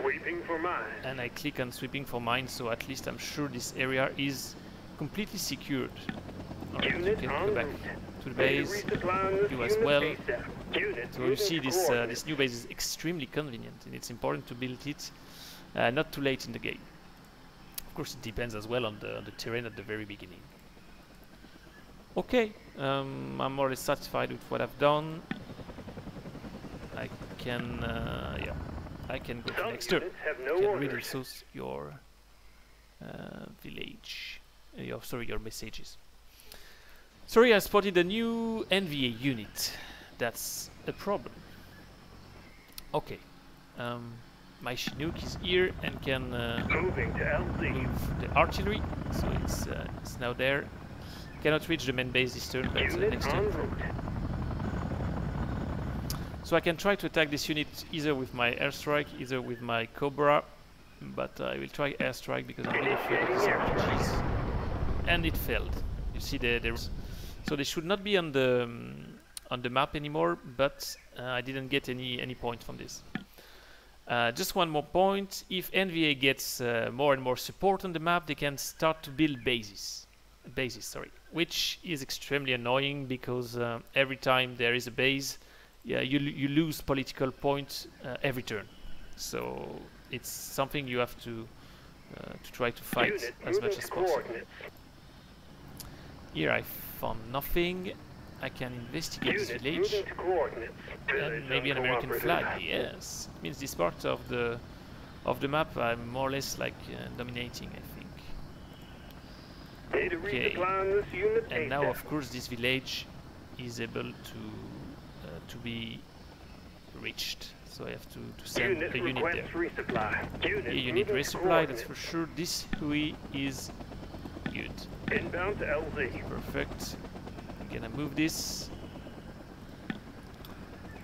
[SPEAKER 2] Sweeping for mines.
[SPEAKER 1] And I click on sweeping for mines, so at least I'm sure this area is completely secured. Alright, you
[SPEAKER 2] Unit
[SPEAKER 1] can
[SPEAKER 2] en
[SPEAKER 1] go back
[SPEAKER 2] route.
[SPEAKER 1] to the
[SPEAKER 2] Ready
[SPEAKER 1] base.
[SPEAKER 2] resupply on this
[SPEAKER 1] You as
[SPEAKER 2] unit
[SPEAKER 1] well.
[SPEAKER 2] ASAP. Unit
[SPEAKER 1] So you
[SPEAKER 2] moving
[SPEAKER 1] see
[SPEAKER 2] to
[SPEAKER 1] this
[SPEAKER 2] coordinates.
[SPEAKER 1] this new base is extremely convenient, and it's important to build it not too late in the game. Of course, it depends as well on the terrain at the very beginning. Okay, I'm more or less satisfied with what I've done. I can, yeah, I can go to
[SPEAKER 2] Some
[SPEAKER 1] next turn.
[SPEAKER 2] units have
[SPEAKER 1] You
[SPEAKER 2] no
[SPEAKER 1] can read
[SPEAKER 2] orders.
[SPEAKER 1] also your village, your messages. Sorry, I spotted a new NVA unit. That's a problem. Okay, my Chinook is here and can
[SPEAKER 2] Moving to LZ.
[SPEAKER 1] move the artillery, so it's now there. Cannot reach the main base this turn, but
[SPEAKER 2] Unit
[SPEAKER 1] next
[SPEAKER 2] en
[SPEAKER 1] turn.
[SPEAKER 2] route.
[SPEAKER 1] So I can try to attack this unit either with my airstrike, either with my Cobra, but I will try airstrike because I'm really afraid of these RPGs. And it failed. You see so they should not be on the map anymore, but I didn't get any point from this. Just one more point: if NVA gets more and more support on the map, they can start to build bases, which is extremely annoying because every time there is a base, yeah, you lose political points every turn. So it's something you have to try to fight
[SPEAKER 2] Unit
[SPEAKER 1] as
[SPEAKER 2] moving
[SPEAKER 1] much
[SPEAKER 2] to
[SPEAKER 1] as possible.
[SPEAKER 2] coordinates.
[SPEAKER 1] Here I found nothing. I can investigate this
[SPEAKER 2] Unit
[SPEAKER 1] village.
[SPEAKER 2] moving to coordinates. Village
[SPEAKER 1] And maybe an American
[SPEAKER 2] uncooperative.
[SPEAKER 1] flag. Yes, it means this part of the map I'm more or less like dominating, I think.
[SPEAKER 2] Need a
[SPEAKER 1] Okay.
[SPEAKER 2] resupply on this unit
[SPEAKER 1] And now,
[SPEAKER 2] ASAP.
[SPEAKER 1] of course, this village is able to be reached. So I have to send
[SPEAKER 2] Unit
[SPEAKER 1] a unit
[SPEAKER 2] requests
[SPEAKER 1] there.
[SPEAKER 2] resupply. Unit
[SPEAKER 1] A unit
[SPEAKER 2] moving to
[SPEAKER 1] resupply, that's
[SPEAKER 2] coordinates.
[SPEAKER 1] for sure. This Hui is good.
[SPEAKER 2] Inbound to LZ.
[SPEAKER 1] Perfect. I'm gonna move this,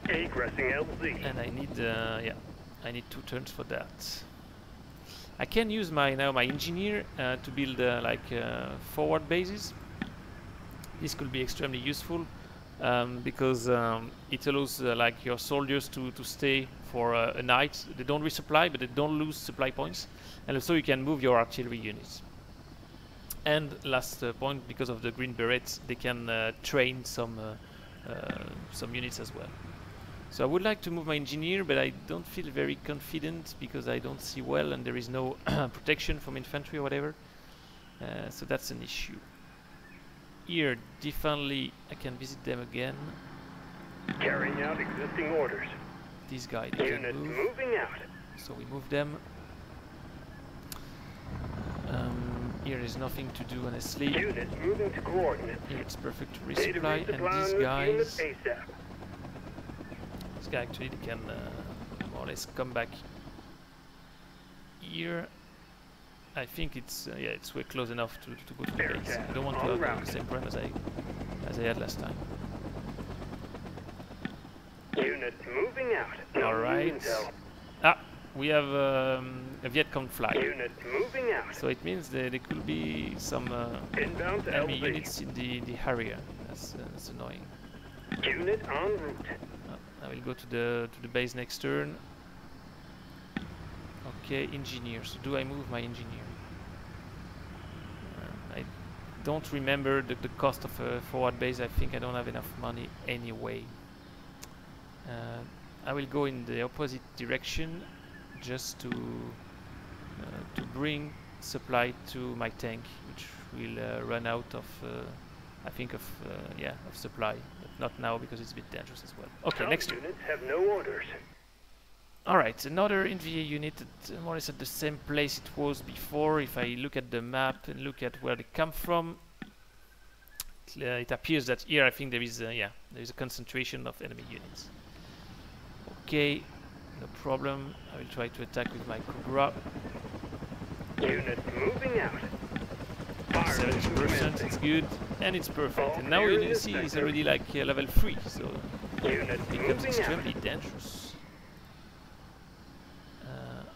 [SPEAKER 2] Egressing LZ.
[SPEAKER 1] and I need I need 2 turns for that. I can use my engineer to build forward bases. This could be extremely useful because it allows like your soldiers to stay for a night. They don't resupply, but they don't lose supply points, and also you can move your artillery units. And last point, because of the green berets, they can train some units as well. So I would like to move my engineer, but I don't feel very confident because I don't see well and there is no protection from infantry or whatever. So that's an issue. Here, definitely, I can visit them again.
[SPEAKER 2] Carrying out existing orders.
[SPEAKER 1] This guy, they can
[SPEAKER 2] Unit
[SPEAKER 1] move.
[SPEAKER 2] moving out.
[SPEAKER 1] So we move them. Here is nothing to do, honestly.
[SPEAKER 2] Unit moving to coordinates.
[SPEAKER 1] Here it's perfect to
[SPEAKER 2] Data
[SPEAKER 1] resupply, and
[SPEAKER 2] resupply
[SPEAKER 1] these
[SPEAKER 2] on this
[SPEAKER 1] guys,
[SPEAKER 2] unit ASAP.
[SPEAKER 1] this guy actually they can more or less come back here. I think it's yeah, it's way close enough to go to the
[SPEAKER 2] Air
[SPEAKER 1] base.
[SPEAKER 2] attack
[SPEAKER 1] I don't want to
[SPEAKER 2] en
[SPEAKER 1] have
[SPEAKER 2] route.
[SPEAKER 1] the same problem as I had last time.
[SPEAKER 2] Unit moving out. No
[SPEAKER 1] All
[SPEAKER 2] new
[SPEAKER 1] right.
[SPEAKER 2] intel.
[SPEAKER 1] Ah, we have a Vietcong flag.
[SPEAKER 2] Unit moving out.
[SPEAKER 1] So it means that there could be some
[SPEAKER 2] Inbound to
[SPEAKER 1] enemy
[SPEAKER 2] LZ.
[SPEAKER 1] units in the area. That's annoying.
[SPEAKER 2] Unit en route.
[SPEAKER 1] I will go to the base next turn. Okay, engineers. Do I move my engineer? I don't remember the cost of a forward base. I think I don't have enough money anyway. I will go in the opposite direction just to bring supply to my tank, which will run out of I think of supply, but not now because it's a bit dangerous as well. Okay,
[SPEAKER 2] Some
[SPEAKER 1] next turn.
[SPEAKER 2] units have no orders.
[SPEAKER 1] Alright, another NVA unit at more or less at the same place it was before. If I look at the map and look at where they come from, it appears that here I think there is a concentration of enemy units. Okay, no problem. I will try to attack with my Cobra.
[SPEAKER 2] Unit moving out. Fire
[SPEAKER 1] 70%, it's good, and it's perfect. And now you see it's already like level 3, so
[SPEAKER 2] Unit
[SPEAKER 1] it becomes
[SPEAKER 2] moving
[SPEAKER 1] extremely dangerous.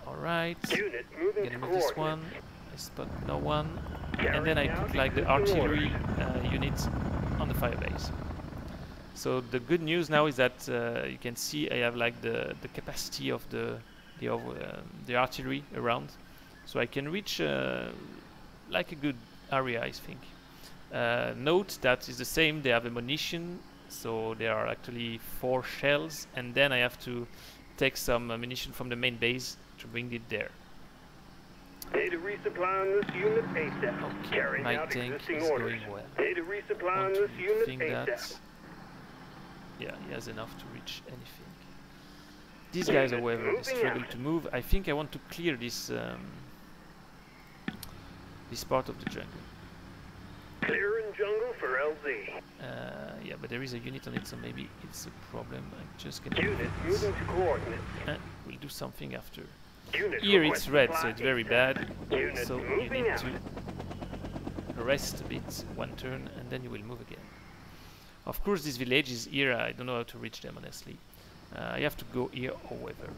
[SPEAKER 1] Alright,
[SPEAKER 2] Unit moving
[SPEAKER 1] gonna
[SPEAKER 2] to
[SPEAKER 1] move this one.
[SPEAKER 2] coordinates.
[SPEAKER 1] I spot no one, and
[SPEAKER 2] Carrying
[SPEAKER 1] then I
[SPEAKER 2] out
[SPEAKER 1] put like the
[SPEAKER 2] existing
[SPEAKER 1] artillery
[SPEAKER 2] orders.
[SPEAKER 1] units on the firebase. So the good news now is that you can see I have like the capacity of the artillery around, so I can reach like a good area, I think. Note that is the same. They have ammunition, so there are actually 4 shells, and then I have to take some ammunition from the main base to bring it there.
[SPEAKER 2] Data resupply on this unit ASAP.
[SPEAKER 1] Okay,
[SPEAKER 2] Carrying
[SPEAKER 1] my
[SPEAKER 2] out
[SPEAKER 1] tank
[SPEAKER 2] existing
[SPEAKER 1] is
[SPEAKER 2] orders.
[SPEAKER 1] going well.
[SPEAKER 2] Data resupply on
[SPEAKER 1] Want
[SPEAKER 2] this
[SPEAKER 1] to
[SPEAKER 2] unit
[SPEAKER 1] think
[SPEAKER 2] ASAP.
[SPEAKER 1] that yeah, he has enough to reach anything. These guys,
[SPEAKER 2] Unit
[SPEAKER 1] however, they
[SPEAKER 2] moving
[SPEAKER 1] struggle
[SPEAKER 2] out.
[SPEAKER 1] to move. I think I want to clear this this part of the jungle.
[SPEAKER 2] Clearing jungle for LZ.
[SPEAKER 1] Yeah, but there is a unit on it, so maybe it's a problem. I'm just gonna
[SPEAKER 2] Unit moving to coordinates.
[SPEAKER 1] we'll do something after.
[SPEAKER 2] Unit
[SPEAKER 1] Here it's
[SPEAKER 2] request
[SPEAKER 1] red,
[SPEAKER 2] supply
[SPEAKER 1] so it's very
[SPEAKER 2] ASAP.
[SPEAKER 1] bad.
[SPEAKER 2] Unit
[SPEAKER 1] So you
[SPEAKER 2] moving
[SPEAKER 1] need
[SPEAKER 2] out.
[SPEAKER 1] to rest a bit, one turn, and then you will move again. Of course, these villages here, I don't know how to reach them, honestly. I have to go here, however.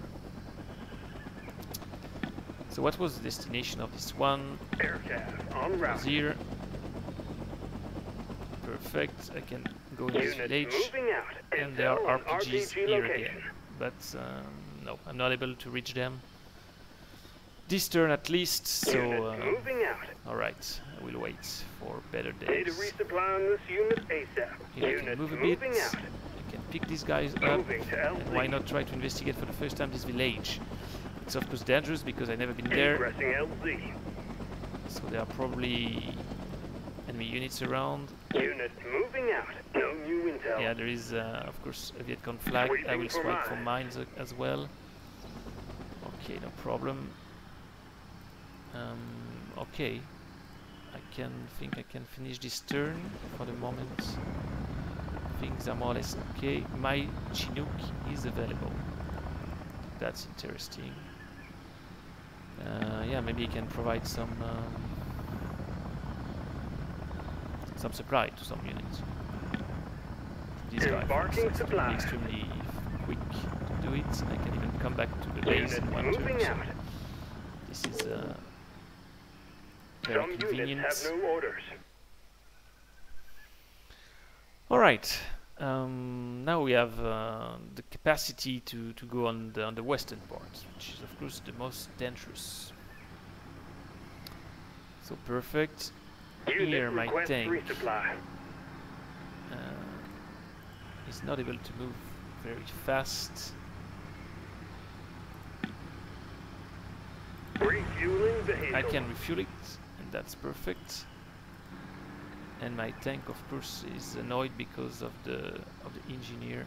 [SPEAKER 1] So what was the destination of this one?
[SPEAKER 2] Aircraft en
[SPEAKER 1] It was
[SPEAKER 2] route.
[SPEAKER 1] here. Perfect, I can go in this
[SPEAKER 2] Unit
[SPEAKER 1] village.
[SPEAKER 2] moving out.
[SPEAKER 1] And there are
[SPEAKER 2] Intel on
[SPEAKER 1] RPGs
[SPEAKER 2] RPG
[SPEAKER 1] here
[SPEAKER 2] location.
[SPEAKER 1] again. But no, I'm not able to reach them. This turn at least, so
[SPEAKER 2] Unit moving out.
[SPEAKER 1] alright, I will wait for better
[SPEAKER 2] Data
[SPEAKER 1] days.
[SPEAKER 2] resupply on this unit ASAP.
[SPEAKER 1] Here I can
[SPEAKER 2] Unit
[SPEAKER 1] move a bit.
[SPEAKER 2] moving out.
[SPEAKER 1] I can pick these guys up.
[SPEAKER 2] Moving to
[SPEAKER 1] And why
[SPEAKER 2] LZ.
[SPEAKER 1] not try to investigate for the first time this village? It's of course dangerous because I've never been there,
[SPEAKER 2] Ingressing LZ.
[SPEAKER 1] so there are probably enemy units around.
[SPEAKER 2] Unit moving out. No new intel.
[SPEAKER 1] Yeah, there is of course a Vietcong flag. I
[SPEAKER 2] Sweeping
[SPEAKER 1] will
[SPEAKER 2] for
[SPEAKER 1] swipe for
[SPEAKER 2] mines.
[SPEAKER 1] mines as well. Okay, no problem. Okay, I think I can finish this turn for the moment. Things are more or less okay. My Chinook is available. That's interesting. Yeah, maybe he can provide some supply to some units. This guy, for
[SPEAKER 2] Embarking
[SPEAKER 1] instance, will be
[SPEAKER 2] supply.
[SPEAKER 1] extremely quick to do it, and I can even come back to the base
[SPEAKER 2] Unit
[SPEAKER 1] in one turn.
[SPEAKER 2] moving
[SPEAKER 1] So
[SPEAKER 2] out.
[SPEAKER 1] this is very
[SPEAKER 2] Some
[SPEAKER 1] convenient.
[SPEAKER 2] units have no orders.
[SPEAKER 1] All right. Now we have the capacity to go on the western part, which is of course the most dangerous. So perfect.
[SPEAKER 2] Unit
[SPEAKER 1] Here my
[SPEAKER 2] request
[SPEAKER 1] tank
[SPEAKER 2] resupply.
[SPEAKER 1] is not able to move very fast.
[SPEAKER 2] Refueling vehicle.
[SPEAKER 1] I can refuel it, and that's perfect. And my tank, of course, is annoyed because of the engineer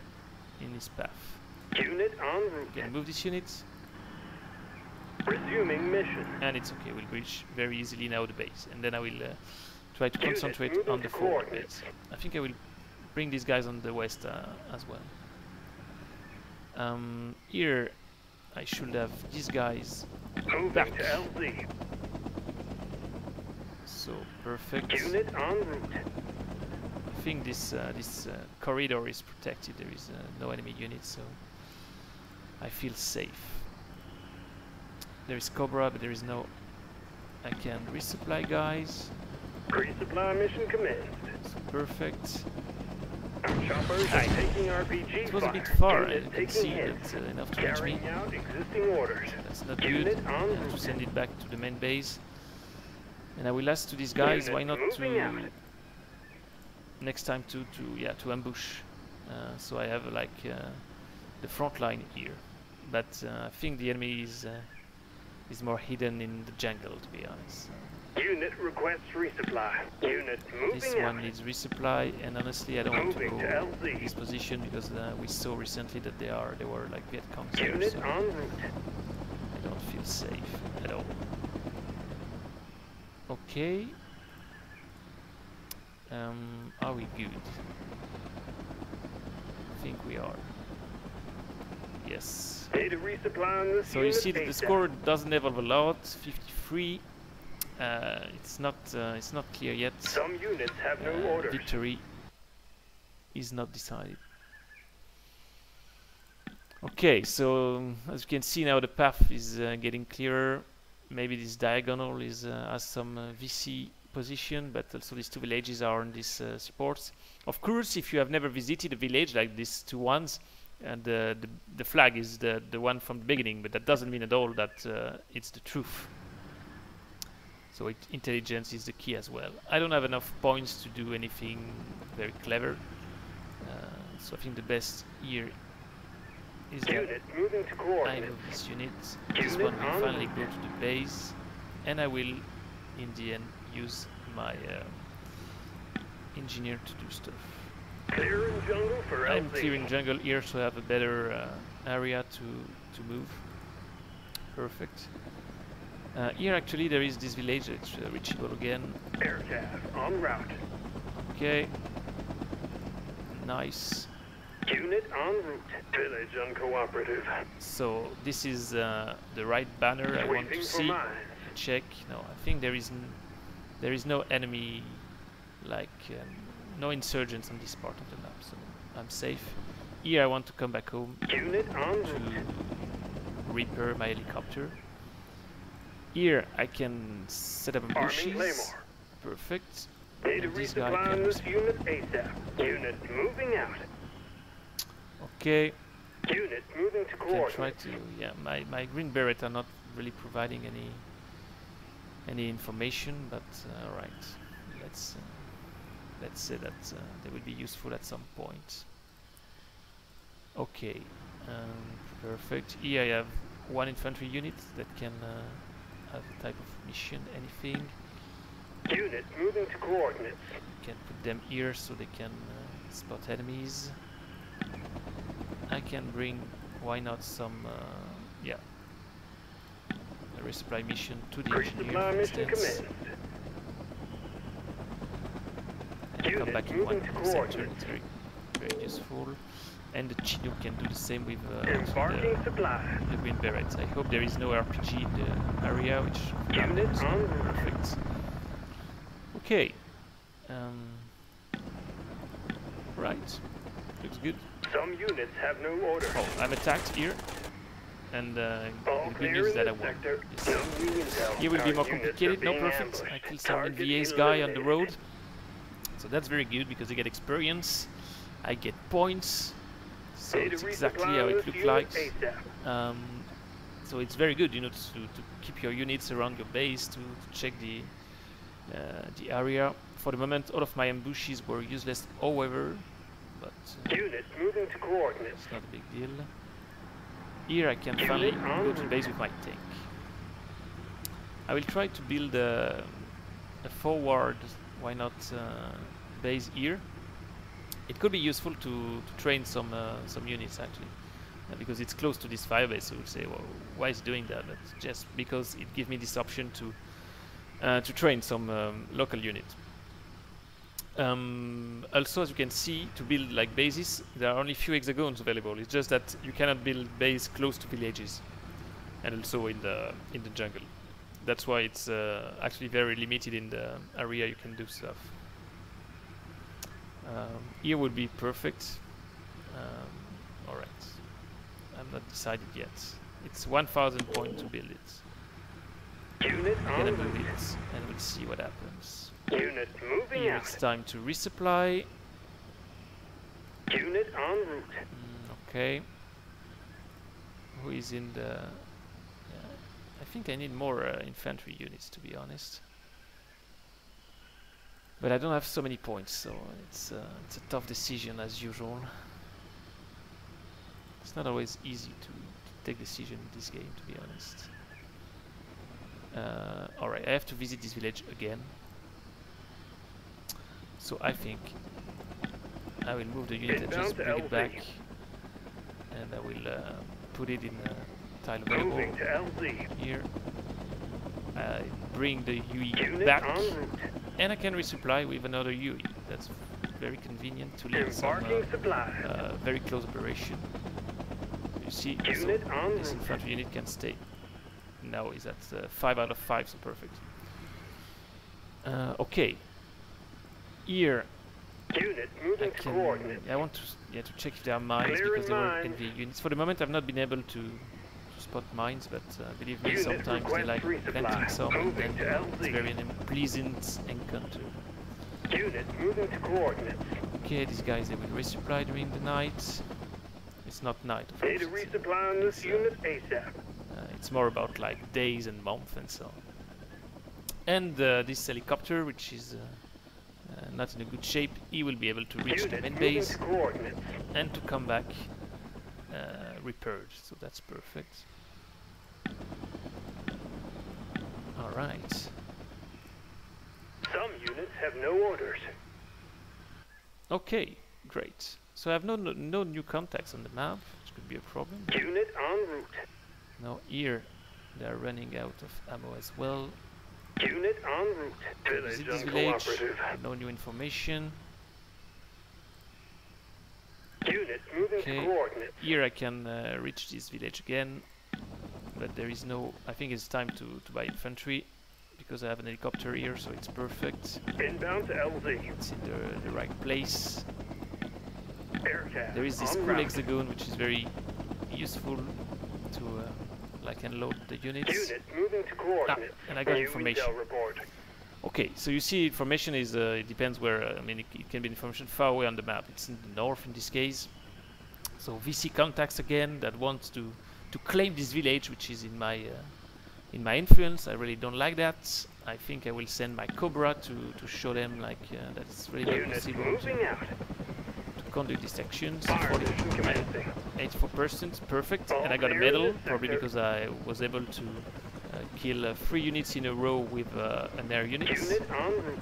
[SPEAKER 1] in his path.
[SPEAKER 2] Unit en route.
[SPEAKER 1] Can move this unit,
[SPEAKER 2] Resuming mission.
[SPEAKER 1] and it's okay. We'll reach very easily now the base, and then I will try to
[SPEAKER 2] Unit
[SPEAKER 1] concentrate
[SPEAKER 2] moving
[SPEAKER 1] on the
[SPEAKER 2] to
[SPEAKER 1] forward
[SPEAKER 2] coordinates.
[SPEAKER 1] base. I think I will bring these guys on the west as well. Here I should have these guys
[SPEAKER 2] Moving
[SPEAKER 1] back.
[SPEAKER 2] to LZ.
[SPEAKER 1] So perfect.
[SPEAKER 2] Unit en route.
[SPEAKER 1] I think this corridor is protected. There is no enemy unit, so I feel safe. There is Cobra, but there is no. I can resupply guys.
[SPEAKER 2] Resupply mission commenced.
[SPEAKER 1] So perfect.
[SPEAKER 2] Our choppers are taking RPG
[SPEAKER 1] It was a
[SPEAKER 2] fire.
[SPEAKER 1] bit far,
[SPEAKER 2] Unit
[SPEAKER 1] and you can
[SPEAKER 2] taking
[SPEAKER 1] see
[SPEAKER 2] hits.
[SPEAKER 1] that enough to reach me.
[SPEAKER 2] Carrying out existing orders.
[SPEAKER 1] That's not good.
[SPEAKER 2] Unit
[SPEAKER 1] I
[SPEAKER 2] en
[SPEAKER 1] have to
[SPEAKER 2] route.
[SPEAKER 1] send it back to the main base. And I will ask to these guys,
[SPEAKER 2] Unit
[SPEAKER 1] why not
[SPEAKER 2] moving out.
[SPEAKER 1] next time to ambush. So I have like the front line here. But I think the enemy is more hidden in the jungle, to be honest.
[SPEAKER 2] Unit requests resupply. Unit
[SPEAKER 1] This
[SPEAKER 2] moving
[SPEAKER 1] one
[SPEAKER 2] out.
[SPEAKER 1] needs resupply, and honestly, I don't want to
[SPEAKER 2] Moving to
[SPEAKER 1] go
[SPEAKER 2] LZ.
[SPEAKER 1] this position because we saw recently that they were like Viet Congs there,
[SPEAKER 2] Unit
[SPEAKER 1] so
[SPEAKER 2] en route.
[SPEAKER 1] I don't feel safe at all. Okay. Are we good? I think we are. Yes.
[SPEAKER 2] Data resupply on this
[SPEAKER 1] So you
[SPEAKER 2] unit
[SPEAKER 1] see that the
[SPEAKER 2] ASAP.
[SPEAKER 1] score doesn't evolve a lot. 53. It's not clear yet.
[SPEAKER 2] Some units have no orders.
[SPEAKER 1] Victory is not decided. Okay, so as you can see now, the path is getting clearer. Maybe this diagonal has some VC position, but also these two villages are on these supports. Of course, if you have never visited a village like these two ones, and the flag is the one from the beginning, but that doesn't mean at all that it's the truth. So intelligence is the key as well. I don't have enough points to do anything very clever, so I think the best here is that
[SPEAKER 2] Unit moving to
[SPEAKER 1] I
[SPEAKER 2] coordinates.
[SPEAKER 1] move this unit. This
[SPEAKER 2] Unit
[SPEAKER 1] one will
[SPEAKER 2] on
[SPEAKER 1] finally
[SPEAKER 2] route.
[SPEAKER 1] go to the base, and I will, in the end, use my engineer to do stuff.
[SPEAKER 2] Clearing jungle for
[SPEAKER 1] I'm
[SPEAKER 2] LZ.
[SPEAKER 1] clearing jungle here to have a better area to move. Perfect. Here actually there is this village. It's reachable again.
[SPEAKER 2] Air task en route.
[SPEAKER 1] Okay. Nice.
[SPEAKER 2] Unit en route. Village uncooperative.
[SPEAKER 1] So this is the right banner I want
[SPEAKER 2] Waiting
[SPEAKER 1] to
[SPEAKER 2] for
[SPEAKER 1] see.
[SPEAKER 2] mine.
[SPEAKER 1] Check. No, I think there is no enemy, like no insurgents on this part of the map, so I'm safe. Here I want to come back home
[SPEAKER 2] Unit en
[SPEAKER 1] to
[SPEAKER 2] route.
[SPEAKER 1] repair my helicopter. Here I can set up
[SPEAKER 2] Arming
[SPEAKER 1] ambushes.
[SPEAKER 2] Claymore.
[SPEAKER 1] Perfect.
[SPEAKER 2] Data
[SPEAKER 1] And this guy
[SPEAKER 2] resupply on
[SPEAKER 1] can
[SPEAKER 2] this unit ASAP. Unit moving out.
[SPEAKER 1] Okay.
[SPEAKER 2] Unit moving to
[SPEAKER 1] Can try
[SPEAKER 2] coordinates.
[SPEAKER 1] to my green beret are not really providing any information, but alright. Let's say that they will be useful at some point. Okay. Perfect. Here I have one infantry unit that can have a type of mission, anything.
[SPEAKER 2] Unit moving to coordinates.
[SPEAKER 1] Can put them here so they can spot enemies. I can bring, why not, some a resupply mission to the engineer,
[SPEAKER 2] Resupply
[SPEAKER 1] for
[SPEAKER 2] mission
[SPEAKER 1] instance,
[SPEAKER 2] commenced.
[SPEAKER 1] and come
[SPEAKER 2] Unit
[SPEAKER 1] back in
[SPEAKER 2] moving
[SPEAKER 1] one
[SPEAKER 2] to
[SPEAKER 1] sector.
[SPEAKER 2] coordinates.
[SPEAKER 1] It's very useful. And the Chinook can do the same with
[SPEAKER 2] Embarking supply.
[SPEAKER 1] the Green Berets. I hope there is no RPG in the area, which
[SPEAKER 2] Unit
[SPEAKER 1] is
[SPEAKER 2] en route.
[SPEAKER 1] perfect. Okay. Right. Looks good.
[SPEAKER 2] Some units have no orders.
[SPEAKER 1] Oh, I'm attacked here. And
[SPEAKER 2] All
[SPEAKER 1] the good
[SPEAKER 2] clear
[SPEAKER 1] news
[SPEAKER 2] in
[SPEAKER 1] that I
[SPEAKER 2] this
[SPEAKER 1] won.
[SPEAKER 2] sector.
[SPEAKER 1] Yes.
[SPEAKER 2] No new intel.
[SPEAKER 1] Here will be more
[SPEAKER 2] Our units are
[SPEAKER 1] complicated. No,
[SPEAKER 2] being
[SPEAKER 1] perfect.
[SPEAKER 2] ambushed.
[SPEAKER 1] I killed some
[SPEAKER 2] Target
[SPEAKER 1] NVA's guy on the
[SPEAKER 2] eliminated.
[SPEAKER 1] road. So that's very good because they get experience. I get points. So
[SPEAKER 2] Data
[SPEAKER 1] it's exactly
[SPEAKER 2] resupply
[SPEAKER 1] how
[SPEAKER 2] on
[SPEAKER 1] it
[SPEAKER 2] this
[SPEAKER 1] looks
[SPEAKER 2] unit
[SPEAKER 1] like.
[SPEAKER 2] ASAP.
[SPEAKER 1] So it's very good, to keep your units around your base to check the area. For the moment, all of my ambushes were useless, however, but
[SPEAKER 2] Unit moving to coordinates.
[SPEAKER 1] it's not a big deal. Here I can
[SPEAKER 2] Unit
[SPEAKER 1] finally
[SPEAKER 2] en
[SPEAKER 1] go to the
[SPEAKER 2] route.
[SPEAKER 1] base with my tank. I will try to build a a forward, why not base here. It could be useful to train some units actually, because it's close to this firebase. So you would say, well, why is it doing that? But just because it gives me this option to train some local units. Also, as you can see, to build like bases, there are only few hexagons available. It's just that you cannot build base close to villages, and also in the jungle. That's why it's actually very limited in the area you can do stuff. Here would be perfect. Alright, I'm not decided yet. It's 1000 points to build it.
[SPEAKER 2] Unit
[SPEAKER 1] I'm gonna
[SPEAKER 2] en
[SPEAKER 1] move
[SPEAKER 2] route.
[SPEAKER 1] it and we'll see what happens.
[SPEAKER 2] Unit moving
[SPEAKER 1] Here
[SPEAKER 2] out.
[SPEAKER 1] it's time to resupply.
[SPEAKER 2] Unit en route.
[SPEAKER 1] Okay. Who is in the... I think I need more infantry units, to be honest. But I don't have so many points, so it's a tough decision as usual. It's not always easy to take decision in this game, to be honest. Alright, I have to visit this village again. So I think I will move the unit and just bring it back. And I will put it in tile available
[SPEAKER 2] Moving to LZ.
[SPEAKER 1] here. I bring the UE
[SPEAKER 2] Unit
[SPEAKER 1] back.
[SPEAKER 2] en route.
[SPEAKER 1] And I can resupply with another UE. That's very convenient to leave some
[SPEAKER 2] Embarking supply.
[SPEAKER 1] very close operation. You see, so
[SPEAKER 2] Unit en
[SPEAKER 1] this
[SPEAKER 2] route.
[SPEAKER 1] infantry unit can stay. Now is at 5 out of 5, so perfect. Okay. Here
[SPEAKER 2] Unit
[SPEAKER 1] I
[SPEAKER 2] moving to coordinates.
[SPEAKER 1] I want to to check if there are mines
[SPEAKER 2] Clearing
[SPEAKER 1] because there were
[SPEAKER 2] mines.
[SPEAKER 1] NVA units. For the moment, I've not been able to spot mines, but believe me,
[SPEAKER 2] Unit
[SPEAKER 1] sometimes they
[SPEAKER 2] request
[SPEAKER 1] like
[SPEAKER 2] resupply.
[SPEAKER 1] planting some, and
[SPEAKER 2] Moving
[SPEAKER 1] then
[SPEAKER 2] to
[SPEAKER 1] it's
[SPEAKER 2] LZ.
[SPEAKER 1] very unpleasant encounter.
[SPEAKER 2] Unit moving to coordinates.
[SPEAKER 1] Okay, these guys they will resupply during the night. It's not night, of course.
[SPEAKER 2] Need a
[SPEAKER 1] It's,
[SPEAKER 2] resupply on this
[SPEAKER 1] it's,
[SPEAKER 2] unit ASAP.
[SPEAKER 1] it's more about like days and months and so on. And this helicopter, which is not in a good shape, he will be able to reach the
[SPEAKER 2] Unit
[SPEAKER 1] main
[SPEAKER 2] moving
[SPEAKER 1] base
[SPEAKER 2] to coordinates.
[SPEAKER 1] and to come back repaired. So that's perfect. Alright.
[SPEAKER 2] Some units have no orders.
[SPEAKER 1] Okay, great. So I have no new contacts on the map, which could be a problem.
[SPEAKER 2] Unit en route.
[SPEAKER 1] Now here they are running out of ammo as well.
[SPEAKER 2] Unit en route. Village
[SPEAKER 1] Visit this village.
[SPEAKER 2] uncooperative.
[SPEAKER 1] No new information.
[SPEAKER 2] Unit moving
[SPEAKER 1] Okay.
[SPEAKER 2] to coordinates.
[SPEAKER 1] Here I can reach this village again, but there is no... I think it's time to buy infantry, because I have an helicopter here, so it's perfect.
[SPEAKER 2] Inbound to LZ.
[SPEAKER 1] It's in the right place.
[SPEAKER 2] Aircraft.
[SPEAKER 1] There is this
[SPEAKER 2] en
[SPEAKER 1] cool
[SPEAKER 2] route.
[SPEAKER 1] hexagon, which is very useful to like unload the units.
[SPEAKER 2] Unit moving to coordinates.
[SPEAKER 1] and I got
[SPEAKER 2] New
[SPEAKER 1] information.
[SPEAKER 2] intel report.
[SPEAKER 1] Okay, so you see information is, it depends where, I mean it can be information far away on the map. It's in the north in this case. So VC contacts again that wants to claim this village, which is in my influence. I really don't like that. I think I will send my Cobra to show them like that it's really not
[SPEAKER 2] Unit
[SPEAKER 1] possible
[SPEAKER 2] moving out.
[SPEAKER 1] to conduct these actions.
[SPEAKER 2] Fire mission commencing.
[SPEAKER 1] 84%, perfect.
[SPEAKER 2] All
[SPEAKER 1] And I got a
[SPEAKER 2] clear in
[SPEAKER 1] medal,
[SPEAKER 2] this
[SPEAKER 1] probably
[SPEAKER 2] sector.
[SPEAKER 1] because I was able to kill 3 units in a row with an air unit.
[SPEAKER 2] Unit en route.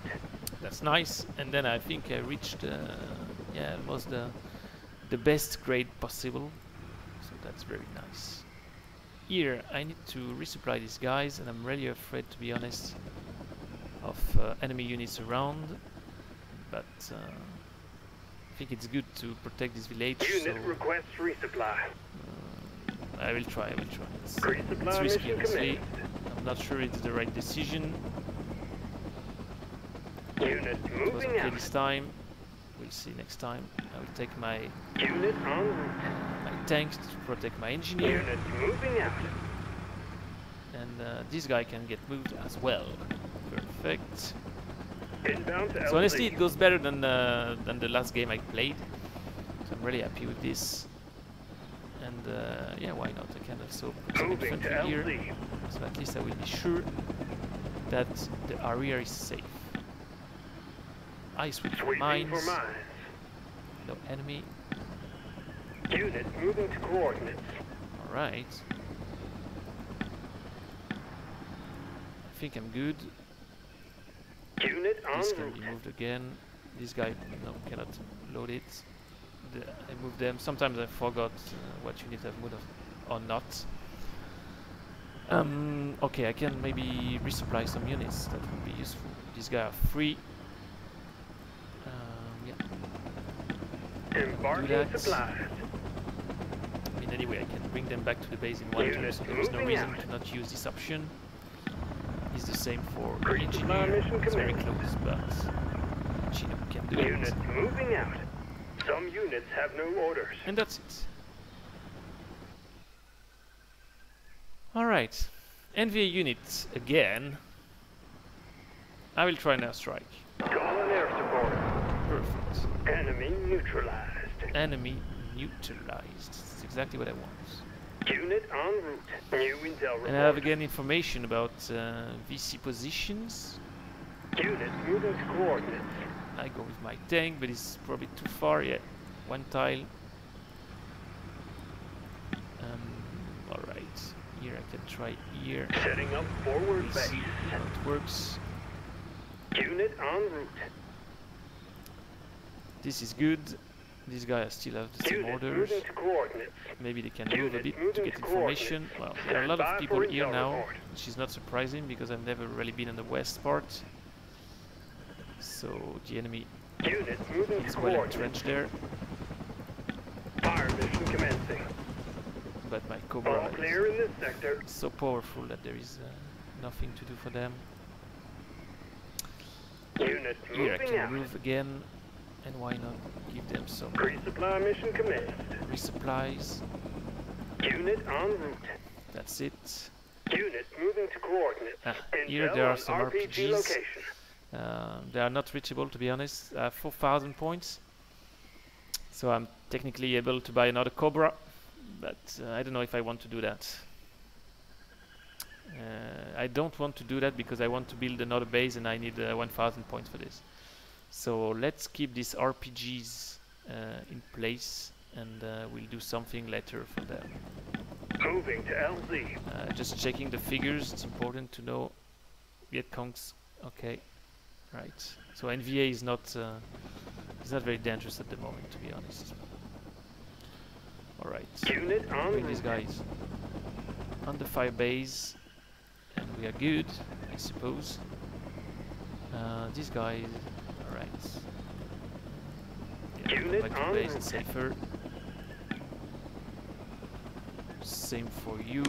[SPEAKER 1] That's nice. And then I think I reached, yeah, it was the best grade possible. So that's very nice. Here I need to resupply these guys, and I'm really afraid, to be honest, of enemy units around. But I think it's good to protect this village.
[SPEAKER 2] Unit
[SPEAKER 1] So
[SPEAKER 2] requests resupply.
[SPEAKER 1] I will try. It's
[SPEAKER 2] Resupply
[SPEAKER 1] risky,
[SPEAKER 2] mission
[SPEAKER 1] honestly.
[SPEAKER 2] commenced.
[SPEAKER 1] I'm not sure it's the right decision.
[SPEAKER 2] Unit
[SPEAKER 1] It was
[SPEAKER 2] moving
[SPEAKER 1] okay
[SPEAKER 2] out.
[SPEAKER 1] this time. We'll see next time. I will take my
[SPEAKER 2] Unit en route.
[SPEAKER 1] my tanks to protect my engineer,
[SPEAKER 2] Unit moving out.
[SPEAKER 1] and this guy can get moved as well. Perfect.
[SPEAKER 2] Inbound to LZ.
[SPEAKER 1] So honestly, it goes better than the last game I played. So I'm really happy with this. And yeah, why not? I can also put some
[SPEAKER 2] Moving to
[SPEAKER 1] infantry here,
[SPEAKER 2] LZ.
[SPEAKER 1] so at least I will be sure that the area is safe. I switch for
[SPEAKER 2] Sweeping
[SPEAKER 1] mines.
[SPEAKER 2] for mines.
[SPEAKER 1] No enemy.
[SPEAKER 2] Unit moving to coordinates.
[SPEAKER 1] Alright. I think I'm good.
[SPEAKER 2] Unit en
[SPEAKER 1] This can be
[SPEAKER 2] route.
[SPEAKER 1] moved again. This guy, no, cannot load it. I moved them. Sometimes I forgot what unit I've moved or not. Okay, I can maybe resupply some units. That would be useful. These guys are free. Yeah.
[SPEAKER 2] Embarking
[SPEAKER 1] that.
[SPEAKER 2] supplies.
[SPEAKER 1] I mean, anyway, I can bring them back to the base in one turn,
[SPEAKER 2] Unit
[SPEAKER 1] so there is no
[SPEAKER 2] moving
[SPEAKER 1] reason
[SPEAKER 2] out.
[SPEAKER 1] to not use this option. It's the same for the
[SPEAKER 2] Pre-supply
[SPEAKER 1] engineer.
[SPEAKER 2] mission
[SPEAKER 1] It's very
[SPEAKER 2] commenced.
[SPEAKER 1] close, but Chinook can do
[SPEAKER 2] Unit
[SPEAKER 1] it.
[SPEAKER 2] moving out. Some units have no orders.
[SPEAKER 1] And that's it. Alright. NVA unit again. I will try an airstrike.
[SPEAKER 2] Calling air support.
[SPEAKER 1] Perfect.
[SPEAKER 2] Enemy neutralized.
[SPEAKER 1] Enemy neutralized. That's exactly what I want.
[SPEAKER 2] Unit en route. New intel report.
[SPEAKER 1] And I have again information about VC positions.
[SPEAKER 2] Unit moving to coordinates.
[SPEAKER 1] I go with my tank, but it's probably too far yet. One tile. Alright. Here I can try here.
[SPEAKER 2] Setting up forward
[SPEAKER 1] We'll
[SPEAKER 2] base.
[SPEAKER 1] see how it works.
[SPEAKER 2] Unit en route.
[SPEAKER 1] This is good. These guys still have the same
[SPEAKER 2] Unit
[SPEAKER 1] orders.
[SPEAKER 2] moving to coordinates.
[SPEAKER 1] Maybe they can move a
[SPEAKER 2] Unit
[SPEAKER 1] bit to
[SPEAKER 2] moving
[SPEAKER 1] get
[SPEAKER 2] to
[SPEAKER 1] information. Well, there are a lot of
[SPEAKER 2] Standby
[SPEAKER 1] people
[SPEAKER 2] for
[SPEAKER 1] here
[SPEAKER 2] intel
[SPEAKER 1] now,
[SPEAKER 2] report.
[SPEAKER 1] which is not surprising because I've never really been on the west part. So the enemy
[SPEAKER 2] Unit moving
[SPEAKER 1] is
[SPEAKER 2] to
[SPEAKER 1] well
[SPEAKER 2] coordinates.
[SPEAKER 1] entrenched there,
[SPEAKER 2] Fire mission commencing.
[SPEAKER 1] but my
[SPEAKER 2] All
[SPEAKER 1] Cobra
[SPEAKER 2] clear in this sector.
[SPEAKER 1] is so powerful that there is nothing to do for them.
[SPEAKER 2] Unit
[SPEAKER 1] Here I
[SPEAKER 2] moving
[SPEAKER 1] can
[SPEAKER 2] out.
[SPEAKER 1] move again, and why not give them some
[SPEAKER 2] Pre-supply mission commenced.
[SPEAKER 1] resupplies.
[SPEAKER 2] Unit en route.
[SPEAKER 1] That's it.
[SPEAKER 2] Unit moving to coordinates.
[SPEAKER 1] Here
[SPEAKER 2] Intel
[SPEAKER 1] there are
[SPEAKER 2] on
[SPEAKER 1] some
[SPEAKER 2] RPG
[SPEAKER 1] RPGs.
[SPEAKER 2] location.
[SPEAKER 1] They are not reachable, to be honest. I have 4,000 points, so I'm technically able to buy another Cobra, but I don't know if I want to do that. I don't want to do that because I want to build another base and I need 1,000 points for this. So let's keep these RPGs in place, and we'll do something later for them.
[SPEAKER 2] Moving to LZ.
[SPEAKER 1] Just checking the figures, it's important to know. Vietcongs, okay, right. So NVA is not very dangerous at the moment, to be honest. All right,
[SPEAKER 2] Unit en
[SPEAKER 1] bring these
[SPEAKER 2] route.
[SPEAKER 1] guys on the fire base, and we are good, I suppose. These guys, all right. Yeah,
[SPEAKER 2] Unit
[SPEAKER 1] back to
[SPEAKER 2] en
[SPEAKER 1] base,
[SPEAKER 2] route.
[SPEAKER 1] it's safer. Same for you.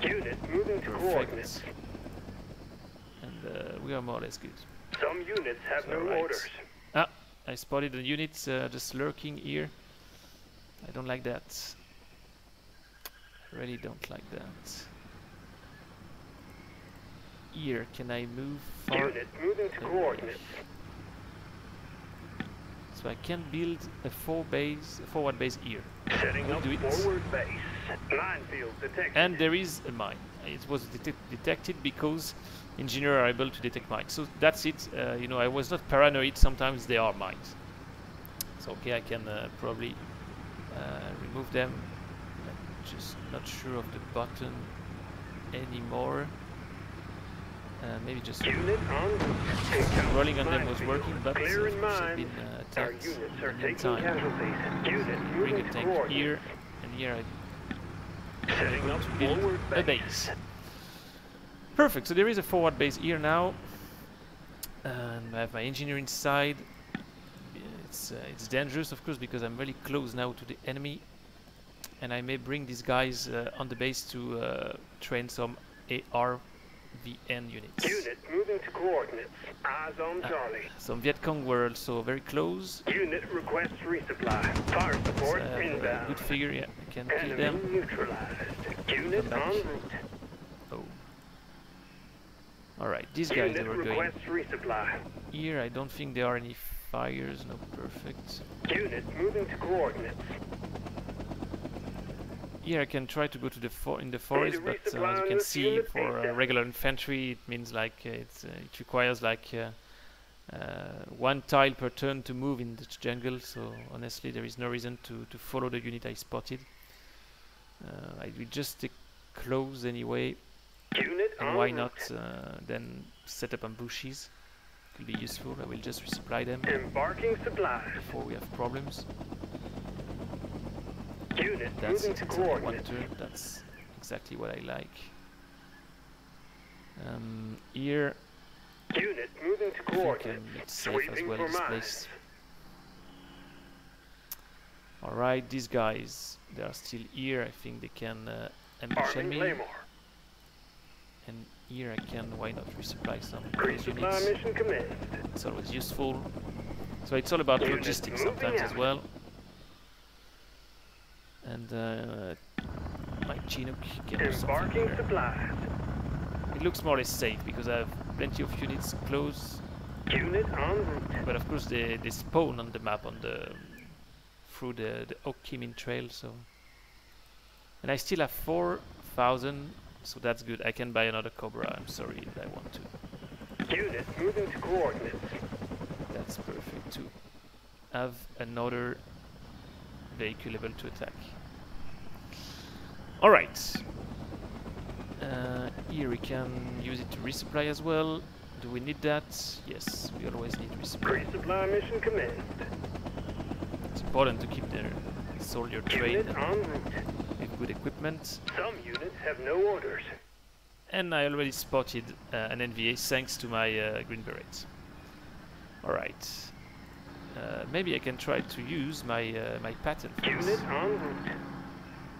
[SPEAKER 2] Unit moving to coordinates.
[SPEAKER 1] Perfect. And we are more or less good.
[SPEAKER 2] Some units have no
[SPEAKER 1] Alright.
[SPEAKER 2] orders.
[SPEAKER 1] I spotted a unit just lurking here. I don't like that. I really don't like that. Here, can I move far?
[SPEAKER 2] Unit moving to coordinates.
[SPEAKER 1] So I can build a forward base here.
[SPEAKER 2] Setting
[SPEAKER 1] We'll
[SPEAKER 2] up
[SPEAKER 1] do it.
[SPEAKER 2] forward base. Minefield detected.
[SPEAKER 1] And there is a mine. It was detected because engineers are able to detect mines. So that's it. You know, I was not paranoid. Sometimes they are mines. So okay, I can probably remove them. I'm just not sure of the button anymore. Maybe just
[SPEAKER 2] Unit en route.
[SPEAKER 1] rolling on them was
[SPEAKER 2] Minefield.
[SPEAKER 1] working, but
[SPEAKER 2] Clear
[SPEAKER 1] of
[SPEAKER 2] in
[SPEAKER 1] course I've
[SPEAKER 2] mind.
[SPEAKER 1] been
[SPEAKER 2] Our
[SPEAKER 1] attacked
[SPEAKER 2] units
[SPEAKER 1] in
[SPEAKER 2] are
[SPEAKER 1] the
[SPEAKER 2] taking
[SPEAKER 1] meantime.
[SPEAKER 2] casualties. Unit
[SPEAKER 1] Bring
[SPEAKER 2] moving
[SPEAKER 1] a
[SPEAKER 2] to
[SPEAKER 1] tank
[SPEAKER 2] coordinates.
[SPEAKER 1] here, and here I
[SPEAKER 2] Setting up
[SPEAKER 1] to build
[SPEAKER 2] forward
[SPEAKER 1] a
[SPEAKER 2] base.
[SPEAKER 1] base. Perfect, so there is a forward base here now. And I have my engineer inside. It's dangerous, of course, because I'm really close now to the enemy. And I may bring these guys on the base to train some ARVN units.
[SPEAKER 2] Unit moving to coordinates. Eyes on Charlie.
[SPEAKER 1] Some Vietcong were also very close.
[SPEAKER 2] Unit requests resupply. Fire
[SPEAKER 1] So
[SPEAKER 2] support
[SPEAKER 1] I have a
[SPEAKER 2] inbound.
[SPEAKER 1] good figure, yeah, I can kill
[SPEAKER 2] Enemy
[SPEAKER 1] them.
[SPEAKER 2] neutralized. Unit
[SPEAKER 1] Come back.
[SPEAKER 2] en route.
[SPEAKER 1] Oh. Alright, these guys, they
[SPEAKER 2] Unit
[SPEAKER 1] were going
[SPEAKER 2] requests resupply.
[SPEAKER 1] here. I don't think there are any fires. No, perfect.
[SPEAKER 2] Unit moving to coordinates.
[SPEAKER 1] Here I can try to go to the in the forest, but as
[SPEAKER 2] resupply
[SPEAKER 1] you
[SPEAKER 2] on
[SPEAKER 1] can
[SPEAKER 2] this
[SPEAKER 1] see,
[SPEAKER 2] unit,
[SPEAKER 1] for
[SPEAKER 2] 8-7.
[SPEAKER 1] regular infantry, it means like it requires like 1 tile per turn to move in the jungle. So honestly, there is no reason to follow the unit I spotted. I will just stay close anyway.
[SPEAKER 2] Unit
[SPEAKER 1] And
[SPEAKER 2] en
[SPEAKER 1] why
[SPEAKER 2] route.
[SPEAKER 1] not then set up ambushes? Could be useful. I will just resupply them
[SPEAKER 2] Embarking supplies.
[SPEAKER 1] before we have problems.
[SPEAKER 2] Unit
[SPEAKER 1] That's
[SPEAKER 2] moving
[SPEAKER 1] it,
[SPEAKER 2] to
[SPEAKER 1] it's only one
[SPEAKER 2] coordinates.
[SPEAKER 1] turn. That's exactly what I like. Here,
[SPEAKER 2] Unit moving to
[SPEAKER 1] I think
[SPEAKER 2] coordinates.
[SPEAKER 1] it's safe as
[SPEAKER 2] Sweeping
[SPEAKER 1] well,
[SPEAKER 2] for
[SPEAKER 1] this
[SPEAKER 2] mines.
[SPEAKER 1] place. Alright, these guys, they are still here. I think they can ambush
[SPEAKER 2] Arming
[SPEAKER 1] me.
[SPEAKER 2] Claymore.
[SPEAKER 1] And here I can, why not, resupply some
[SPEAKER 2] Green
[SPEAKER 1] those
[SPEAKER 2] supply
[SPEAKER 1] units.
[SPEAKER 2] mission commenced.
[SPEAKER 1] It's always useful. So it's all about
[SPEAKER 2] Unit
[SPEAKER 1] logistics
[SPEAKER 2] moving
[SPEAKER 1] sometimes as
[SPEAKER 2] out.
[SPEAKER 1] well. And my Chinook can do something
[SPEAKER 2] Embarking
[SPEAKER 1] here.
[SPEAKER 2] supplies.
[SPEAKER 1] It looks more or less safe because I have plenty of units close.
[SPEAKER 2] Unit en route.
[SPEAKER 1] But of course they spawn on the map on the through the Oak Kimin trail, so. And I still have 4,000, so that's good. I can buy another Cobra, I'm sorry if I want to.
[SPEAKER 2] Unit moving to coordinates.
[SPEAKER 1] That's perfect too. Have another vehicle able to attack. Alright. Here we can use it to resupply as well. Do we need that? Yes, we always need resupply.
[SPEAKER 2] Green supply mission commenced.
[SPEAKER 1] It's important to keep the soldier trained
[SPEAKER 2] Unit
[SPEAKER 1] and
[SPEAKER 2] en route.
[SPEAKER 1] with good equipment.
[SPEAKER 2] Some units have no orders.
[SPEAKER 1] And I already spotted an NVA thanks to my Green Beret. Alright. Maybe I can try to use my my pattern for
[SPEAKER 2] Unit
[SPEAKER 1] this.
[SPEAKER 2] en route.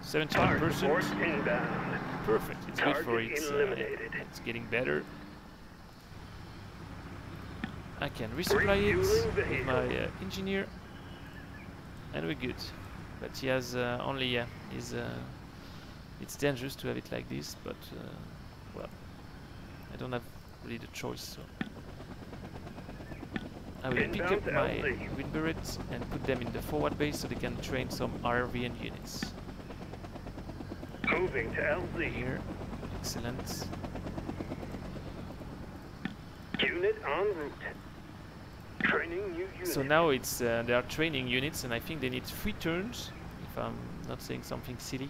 [SPEAKER 1] 71%.
[SPEAKER 2] Force inbound.
[SPEAKER 1] Perfect. It's good for
[SPEAKER 2] Target
[SPEAKER 1] it.
[SPEAKER 2] eliminated.
[SPEAKER 1] It's getting better. I can resupply it
[SPEAKER 2] Refueling
[SPEAKER 1] with my
[SPEAKER 2] vehicle.
[SPEAKER 1] engineer, and we're good. But he has only is it's dangerous to have it like this, but well, I don't have really the choice. So I will pick
[SPEAKER 2] Inbound
[SPEAKER 1] up my
[SPEAKER 2] LZ.
[SPEAKER 1] Green Beret and put them in the forward base so they can train some RVN units.
[SPEAKER 2] Moving to LZ.
[SPEAKER 1] Here, excellent.
[SPEAKER 2] Unit en route. Training new unit.
[SPEAKER 1] So now it's they are training units, and I think they need 3 turns, if I'm not saying something silly,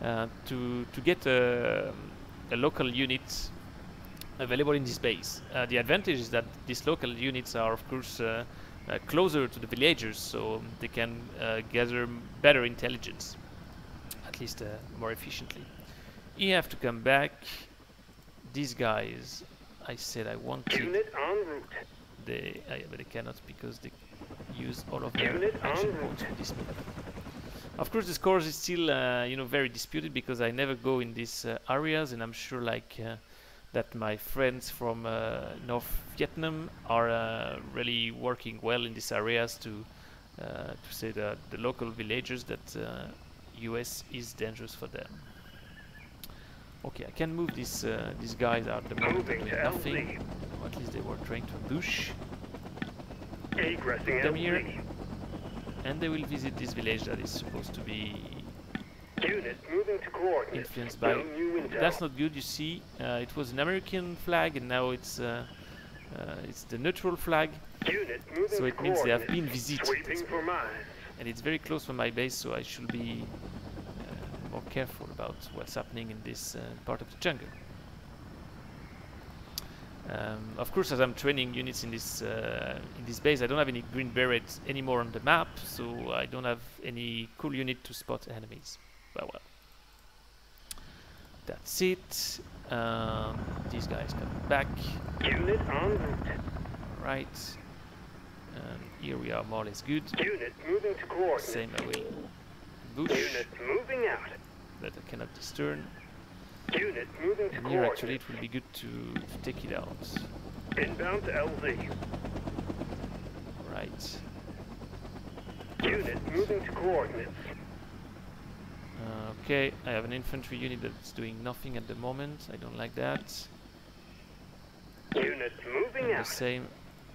[SPEAKER 1] to get a local unit available in this base. The advantage is that these local units are, of course, closer to the villagers, so they can gather better intelligence, at least more efficiently. You have to come back. These guys, I said I wanted.
[SPEAKER 2] Unit en route.
[SPEAKER 1] But they cannot because they use all of their
[SPEAKER 2] Unit
[SPEAKER 1] action
[SPEAKER 2] en
[SPEAKER 1] points
[SPEAKER 2] route.
[SPEAKER 1] for this map. Of course, the scores is still, you know, very disputed because I never go in these areas, and I'm sure, like, that my friends from North Vietnam are really working well in these areas to say that the local villagers that US is dangerous for them. Okay, I can move these guys out the moment they're
[SPEAKER 2] Moving
[SPEAKER 1] doing
[SPEAKER 2] to
[SPEAKER 1] nothing.
[SPEAKER 2] LZ.
[SPEAKER 1] Or at least they were trying to ambush.
[SPEAKER 2] Egressing
[SPEAKER 1] Them here.
[SPEAKER 2] LZ.
[SPEAKER 1] And they will visit this village that is supposed to be
[SPEAKER 2] Unit moving to coordinates.
[SPEAKER 1] influenced by.
[SPEAKER 2] No new intel.
[SPEAKER 1] That's not good. You see, it was an American flag, and now it's the neutral flag,
[SPEAKER 2] Unit moving
[SPEAKER 1] so
[SPEAKER 2] to
[SPEAKER 1] it means they have been
[SPEAKER 2] coordinates.
[SPEAKER 1] visited,
[SPEAKER 2] Sweeping for mines.
[SPEAKER 1] and it's very close from my base, so I should be more careful about what's happening in this part of the jungle. Of course, as I'm training units in this base, I don't have any Green Berets anymore on the map, so I don't have any cool unit to spot enemies. But well, that's it. These guys coming back.
[SPEAKER 2] Unit en route.
[SPEAKER 1] Right. Here we are more or less good.
[SPEAKER 2] Unit moving to coordinates.
[SPEAKER 1] Same, I will ambush,
[SPEAKER 2] Unit moving out.
[SPEAKER 1] but I cannot disturn.
[SPEAKER 2] Unit moving to
[SPEAKER 1] And here actually
[SPEAKER 2] coordinates.
[SPEAKER 1] it will be good to take it out.
[SPEAKER 2] Inbound to LZ.
[SPEAKER 1] Right.
[SPEAKER 2] Unit moving to coordinates.
[SPEAKER 1] Okay, I have an infantry unit that's doing nothing at the moment. I don't like that.
[SPEAKER 2] Unit moving
[SPEAKER 1] And the
[SPEAKER 2] out.
[SPEAKER 1] same,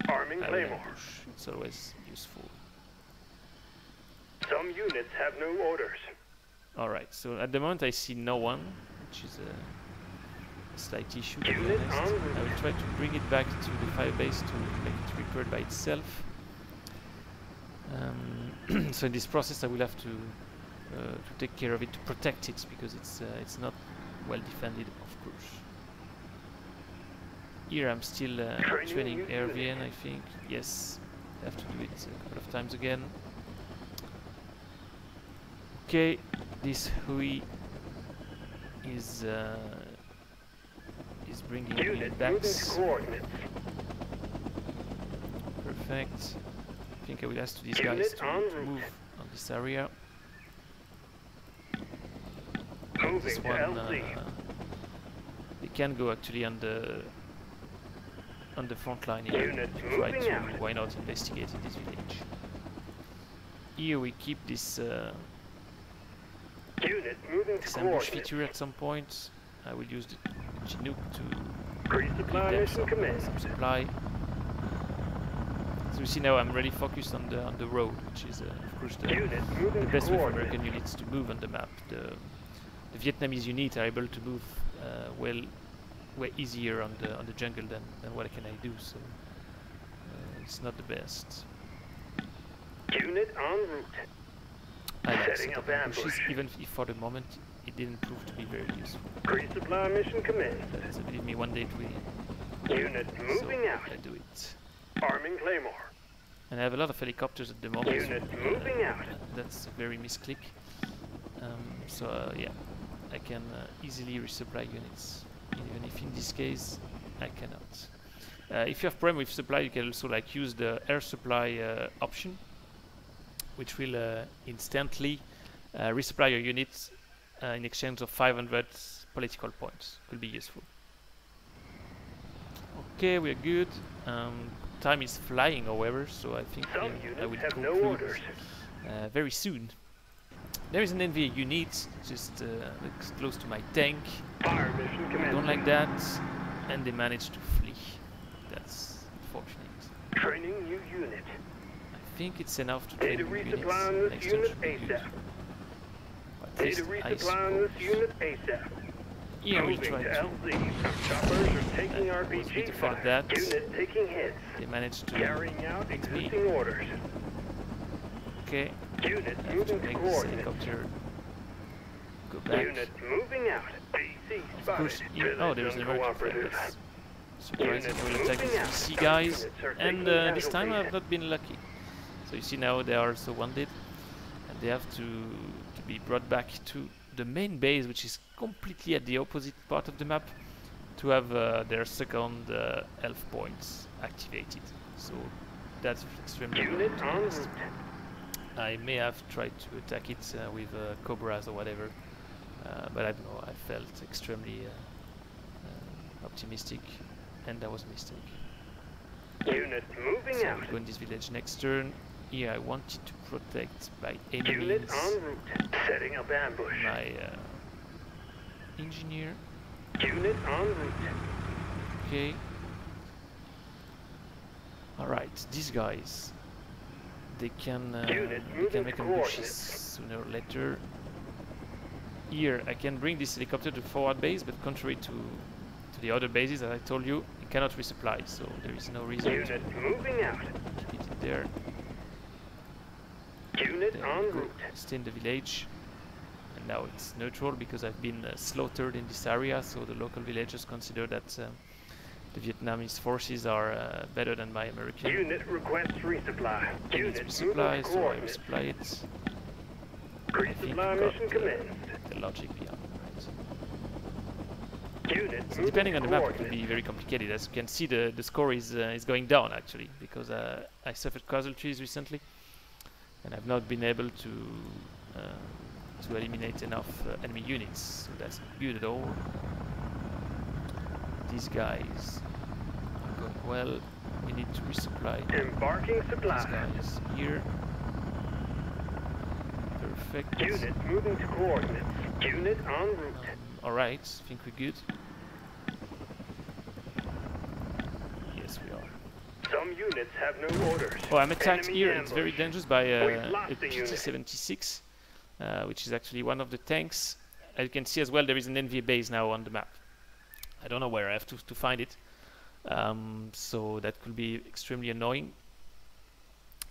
[SPEAKER 2] Arming
[SPEAKER 1] I have an
[SPEAKER 2] Claymore.
[SPEAKER 1] ambush. It's always useful.
[SPEAKER 2] Some units have no orders.
[SPEAKER 1] Alright, so at the moment I see no one, which is a slight issue, to be
[SPEAKER 2] Unit
[SPEAKER 1] honest.
[SPEAKER 2] en route.
[SPEAKER 1] I will try to bring it back to the firebase to make it repaired by itself. So in this process I will have to take care of it, to protect it, because it's not well defended, of course. Here I'm still training
[SPEAKER 2] new
[SPEAKER 1] Ervin, I think. Yes, I have to do it a couple of times again. Okay, this Hui is bringing
[SPEAKER 2] Unit
[SPEAKER 1] me back.
[SPEAKER 2] moving to coordinates.
[SPEAKER 1] Perfect. I think I will ask to these
[SPEAKER 2] Unit
[SPEAKER 1] guys to
[SPEAKER 2] en route.
[SPEAKER 1] move on this area.
[SPEAKER 2] Moving
[SPEAKER 1] This
[SPEAKER 2] to
[SPEAKER 1] one,
[SPEAKER 2] LZ.
[SPEAKER 1] they can go actually on the front line here.
[SPEAKER 2] Unit
[SPEAKER 1] Try
[SPEAKER 2] moving
[SPEAKER 1] to,
[SPEAKER 2] out.
[SPEAKER 1] why not investigate in this village. Here we keep this
[SPEAKER 2] Unit moving to
[SPEAKER 1] ambush
[SPEAKER 2] coordinates.
[SPEAKER 1] feature at some point. I will use the Chinook to
[SPEAKER 2] Pre-supply
[SPEAKER 1] give them
[SPEAKER 2] mission command.
[SPEAKER 1] some supply. So you see now I'm really focused on the road, which is of course the
[SPEAKER 2] Unit moving to
[SPEAKER 1] best way for
[SPEAKER 2] coordinates.
[SPEAKER 1] American units to move on the map. The Vietnamese units are able to move way easier on the jungle than what can I do. So it's not the best.
[SPEAKER 2] Unit en route.
[SPEAKER 1] I like
[SPEAKER 2] Setting
[SPEAKER 1] set
[SPEAKER 2] up
[SPEAKER 1] up ambushes,
[SPEAKER 2] ambush.
[SPEAKER 1] even if for the moment it didn't prove to be very useful.
[SPEAKER 2] Pre-supply mission command.
[SPEAKER 1] But believe me, one day it will.
[SPEAKER 2] Unit moving
[SPEAKER 1] so
[SPEAKER 2] out.
[SPEAKER 1] I do it.
[SPEAKER 2] Arming Claymore.
[SPEAKER 1] And I have a lot of helicopters at the moment.
[SPEAKER 2] Unit moving out.
[SPEAKER 1] That's a very misclick. Yeah, I can easily resupply units, even if in this case I cannot. If you have problem with supply, you can also like use the air supply option, which will instantly resupply your units in exchange of 500 political points. Could be useful. Okay, we are good. Time is flying, however, so I think
[SPEAKER 2] Some
[SPEAKER 1] I will
[SPEAKER 2] units have no
[SPEAKER 1] conclude
[SPEAKER 2] orders.
[SPEAKER 1] very soon. There is an NVA unit just looks close to my tank.
[SPEAKER 2] Fire mission
[SPEAKER 1] I
[SPEAKER 2] command.
[SPEAKER 1] don't like that, and they managed to flee. That's unfortunate.
[SPEAKER 2] Training new unit.
[SPEAKER 1] I think it's enough to
[SPEAKER 2] Need
[SPEAKER 1] train
[SPEAKER 2] to
[SPEAKER 1] new units.
[SPEAKER 2] resupply on this
[SPEAKER 1] Next turn
[SPEAKER 2] unit
[SPEAKER 1] should be good.
[SPEAKER 2] ASAP.
[SPEAKER 1] At
[SPEAKER 2] Need to
[SPEAKER 1] least I
[SPEAKER 2] resupply on this
[SPEAKER 1] suppose.
[SPEAKER 2] unit ASAP.
[SPEAKER 1] Yeah, we'll
[SPEAKER 2] Moving
[SPEAKER 1] try
[SPEAKER 2] to
[SPEAKER 1] to.
[SPEAKER 2] LZ. Choppers are taking
[SPEAKER 1] was a bit
[SPEAKER 2] RPG
[SPEAKER 1] afraid of
[SPEAKER 2] fire.
[SPEAKER 1] that.
[SPEAKER 2] Unit taking hits.
[SPEAKER 1] They managed to.
[SPEAKER 2] Carrying out
[SPEAKER 1] hit me.
[SPEAKER 2] existing orders.
[SPEAKER 1] Okay,
[SPEAKER 2] Unit
[SPEAKER 1] I have to
[SPEAKER 2] moving to
[SPEAKER 1] make this
[SPEAKER 2] coordinates.
[SPEAKER 1] helicopter go back.
[SPEAKER 2] Unit moving out. BC
[SPEAKER 1] Of course,
[SPEAKER 2] spotted.
[SPEAKER 1] oh, there's an emergency
[SPEAKER 2] Uncooperative.
[SPEAKER 1] flag. Surprising,
[SPEAKER 2] Unit
[SPEAKER 1] we'll attack
[SPEAKER 2] moving
[SPEAKER 1] these
[SPEAKER 2] out.
[SPEAKER 1] PC guys,
[SPEAKER 2] Units are
[SPEAKER 1] and
[SPEAKER 2] taking
[SPEAKER 1] this time
[SPEAKER 2] casualties.
[SPEAKER 1] I've not been lucky. So you see now they are also wounded, and they have to be brought back to the main base, which is completely at the opposite part of the map, to have their second health points activated. So that's extremely
[SPEAKER 2] Unit
[SPEAKER 1] to be
[SPEAKER 2] en
[SPEAKER 1] honest.
[SPEAKER 2] route.
[SPEAKER 1] I may have tried to attack it with Cobras or whatever, but I don't know, I felt extremely optimistic, and that was a mistake.
[SPEAKER 2] Unit moving
[SPEAKER 1] So
[SPEAKER 2] out.
[SPEAKER 1] we'll go in this village next turn. Here I wanted to protect by any
[SPEAKER 2] Unit
[SPEAKER 1] means
[SPEAKER 2] en route. Setting up ambush.
[SPEAKER 1] my engineer.
[SPEAKER 2] Unit en route.
[SPEAKER 1] Okay. Alright, these guys, they can
[SPEAKER 2] Unit moving
[SPEAKER 1] make
[SPEAKER 2] to
[SPEAKER 1] ambushes
[SPEAKER 2] coordinates.
[SPEAKER 1] sooner or later. Here I can bring this helicopter to forward base, but contrary to the other bases, as I told you, it cannot resupply, so there is no reason to
[SPEAKER 2] Unit moving out.
[SPEAKER 1] keep it there.
[SPEAKER 2] Unit
[SPEAKER 1] Then
[SPEAKER 2] en
[SPEAKER 1] we go
[SPEAKER 2] route.
[SPEAKER 1] stay in the village, and now it's neutral because I've been slaughtered in this area, so the local villagers consider that the Vietnamese forces are better than my American.
[SPEAKER 2] Unit requests resupply.
[SPEAKER 1] It
[SPEAKER 2] Unit
[SPEAKER 1] needs
[SPEAKER 2] moving
[SPEAKER 1] resupply,
[SPEAKER 2] to
[SPEAKER 1] so I
[SPEAKER 2] coordinates.
[SPEAKER 1] resupply it.
[SPEAKER 2] Resupply
[SPEAKER 1] got,
[SPEAKER 2] mission commenced.
[SPEAKER 1] The logic behind it.
[SPEAKER 2] Unit
[SPEAKER 1] So
[SPEAKER 2] moving
[SPEAKER 1] depending
[SPEAKER 2] to
[SPEAKER 1] on the map, it will
[SPEAKER 2] coordinates.
[SPEAKER 1] be very complicated. As you can see, the score is going down actually because I suffered casualties recently, and I've not been able to eliminate enough enemy units. So that's not good at all. These guys are going well. We need to resupply
[SPEAKER 2] Embarking
[SPEAKER 1] these
[SPEAKER 2] supply.
[SPEAKER 1] guys here. Perfect.
[SPEAKER 2] Unit moving to coordinates. Unit en route.
[SPEAKER 1] Alright, I think we're good. Yes, we are.
[SPEAKER 2] Some units have no orders.
[SPEAKER 1] Oh, I'm attacked
[SPEAKER 2] Enemy
[SPEAKER 1] here. It's
[SPEAKER 2] ambush.
[SPEAKER 1] very dangerous by
[SPEAKER 2] We've
[SPEAKER 1] a
[SPEAKER 2] lost the unit.
[SPEAKER 1] PT-76, which is actually one of the tanks. As you can see as well, there is an NVA base now on the map. I don't know where, I have to find it. So that could be extremely annoying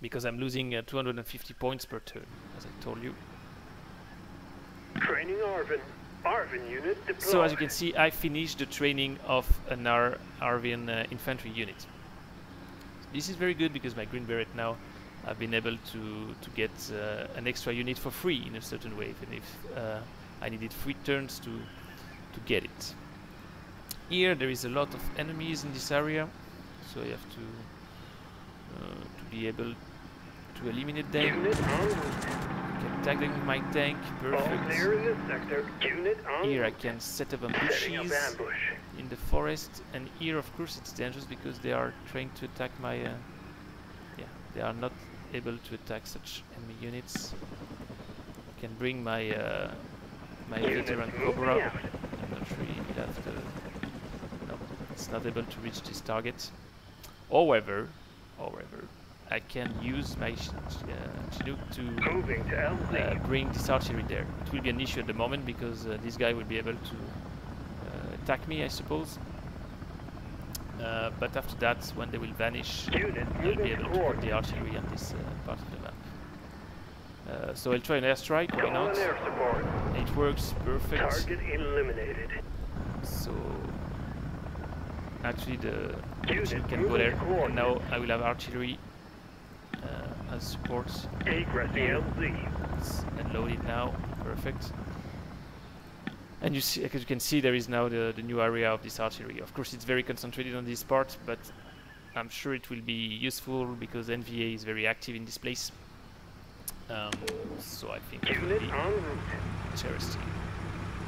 [SPEAKER 1] because I'm losing 250 points per turn, as I told you.
[SPEAKER 2] Training Arvin. Arvin unit deployed.
[SPEAKER 1] So as you can see, I finished the training of an Arvin infantry unit. This is very good because my Green Beret now I've been able to get an extra unit for free in a certain way, even if I needed 3 turns to get it. Here there is a lot of enemies in this area, so you have to be able to eliminate them.
[SPEAKER 2] Unit en route.
[SPEAKER 1] I can attack them with my tank,
[SPEAKER 2] All
[SPEAKER 1] perfect.
[SPEAKER 2] clear in this sector. Unit en
[SPEAKER 1] Here I
[SPEAKER 2] route.
[SPEAKER 1] can set up
[SPEAKER 2] Setting up
[SPEAKER 1] ambushes
[SPEAKER 2] ambush.
[SPEAKER 1] in the forest, and here of course it's dangerous because they are trying to attack my yeah, they are not able to attack such enemy units. I can bring my my
[SPEAKER 2] Unit
[SPEAKER 1] veteran
[SPEAKER 2] moving
[SPEAKER 1] Cobra.
[SPEAKER 2] out.
[SPEAKER 1] I'm not sure it has the no, it's not able to reach this target. However, I can use my Chinook to
[SPEAKER 2] Moving to LZ.
[SPEAKER 1] bring this artillery there. It will be an issue at the moment because this guy will be able to attack me, I suppose. But after that, when they will vanish,
[SPEAKER 2] Unit
[SPEAKER 1] I'll
[SPEAKER 2] moving
[SPEAKER 1] be able to put
[SPEAKER 2] toward.
[SPEAKER 1] the artillery on this part of the map. So I'll try an airstrike, why
[SPEAKER 2] Call
[SPEAKER 1] not?
[SPEAKER 2] on air support.
[SPEAKER 1] It works perfect.
[SPEAKER 2] Target eliminated.
[SPEAKER 1] So actually the
[SPEAKER 2] Unit
[SPEAKER 1] Chinook can go
[SPEAKER 2] moving
[SPEAKER 1] there,
[SPEAKER 2] to
[SPEAKER 1] and now
[SPEAKER 2] coordinates.
[SPEAKER 1] I will have artillery as support.
[SPEAKER 2] Egressing LZ.
[SPEAKER 1] It's unloaded now, perfect. And you see, as you can see, there is now the new area of this artillery. Of course, it's very concentrated on this part, but I'm sure it will be useful because NVA is very active in this place. So I think it will
[SPEAKER 2] Unit
[SPEAKER 1] be
[SPEAKER 2] en route.
[SPEAKER 1] interesting.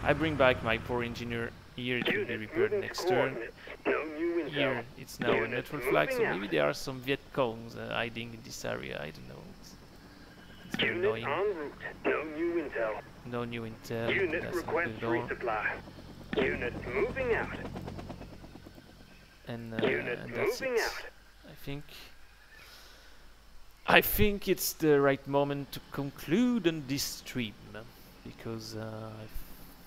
[SPEAKER 1] I bring back my poor engineer. Here it will be
[SPEAKER 2] Unit
[SPEAKER 1] repaired
[SPEAKER 2] moving to
[SPEAKER 1] next turn.
[SPEAKER 2] coordinates. No new intel.
[SPEAKER 1] Here it's now a
[SPEAKER 2] Unit
[SPEAKER 1] neutral flag, so
[SPEAKER 2] moving
[SPEAKER 1] maybe
[SPEAKER 2] out.
[SPEAKER 1] there are some Viet Congs hiding in this area. I don't know. It's very
[SPEAKER 2] Unit
[SPEAKER 1] annoying.
[SPEAKER 2] en route. No new intel.
[SPEAKER 1] No new intel.
[SPEAKER 2] Unit
[SPEAKER 1] That's not
[SPEAKER 2] request
[SPEAKER 1] good at all.
[SPEAKER 2] resupply. Unit moving out.
[SPEAKER 1] And
[SPEAKER 2] Unit
[SPEAKER 1] that's
[SPEAKER 2] moving
[SPEAKER 1] it.
[SPEAKER 2] out.
[SPEAKER 1] I think it's the right moment to conclude on this stream because I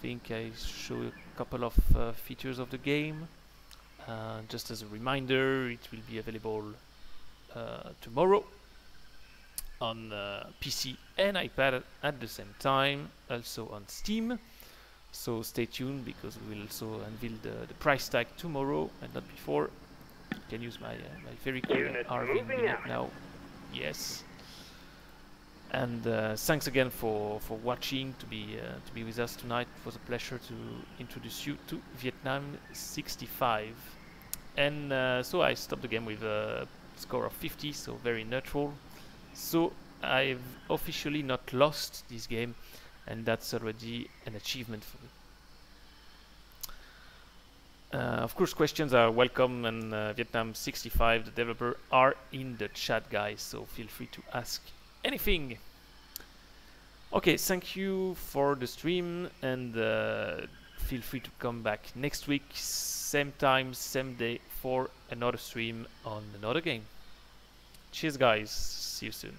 [SPEAKER 1] think I show a couple of features of the game. Just as a reminder, it will be available tomorrow on PC and iPad at the same time, also on Steam. So stay tuned because we will also unveil the price tag tomorrow and not before. You can use my very cool
[SPEAKER 2] Unit
[SPEAKER 1] Arvin
[SPEAKER 2] moving
[SPEAKER 1] unit
[SPEAKER 2] out.
[SPEAKER 1] now. Yes. And thanks again for watching, to be with us tonight. It was a pleasure to introduce you to Vietnam 65. And so I stopped the game with a score of 50, so very neutral. So I've officially not lost this game, and that's already an achievement for me. Of course, questions are welcome, and Vietnam 65, the developer, are in the chat, guys, so feel free to ask anything. Okay, thank you for the stream, and feel free to come back next week, same time, same day, for another stream on another game. Cheers, guys. See you soon.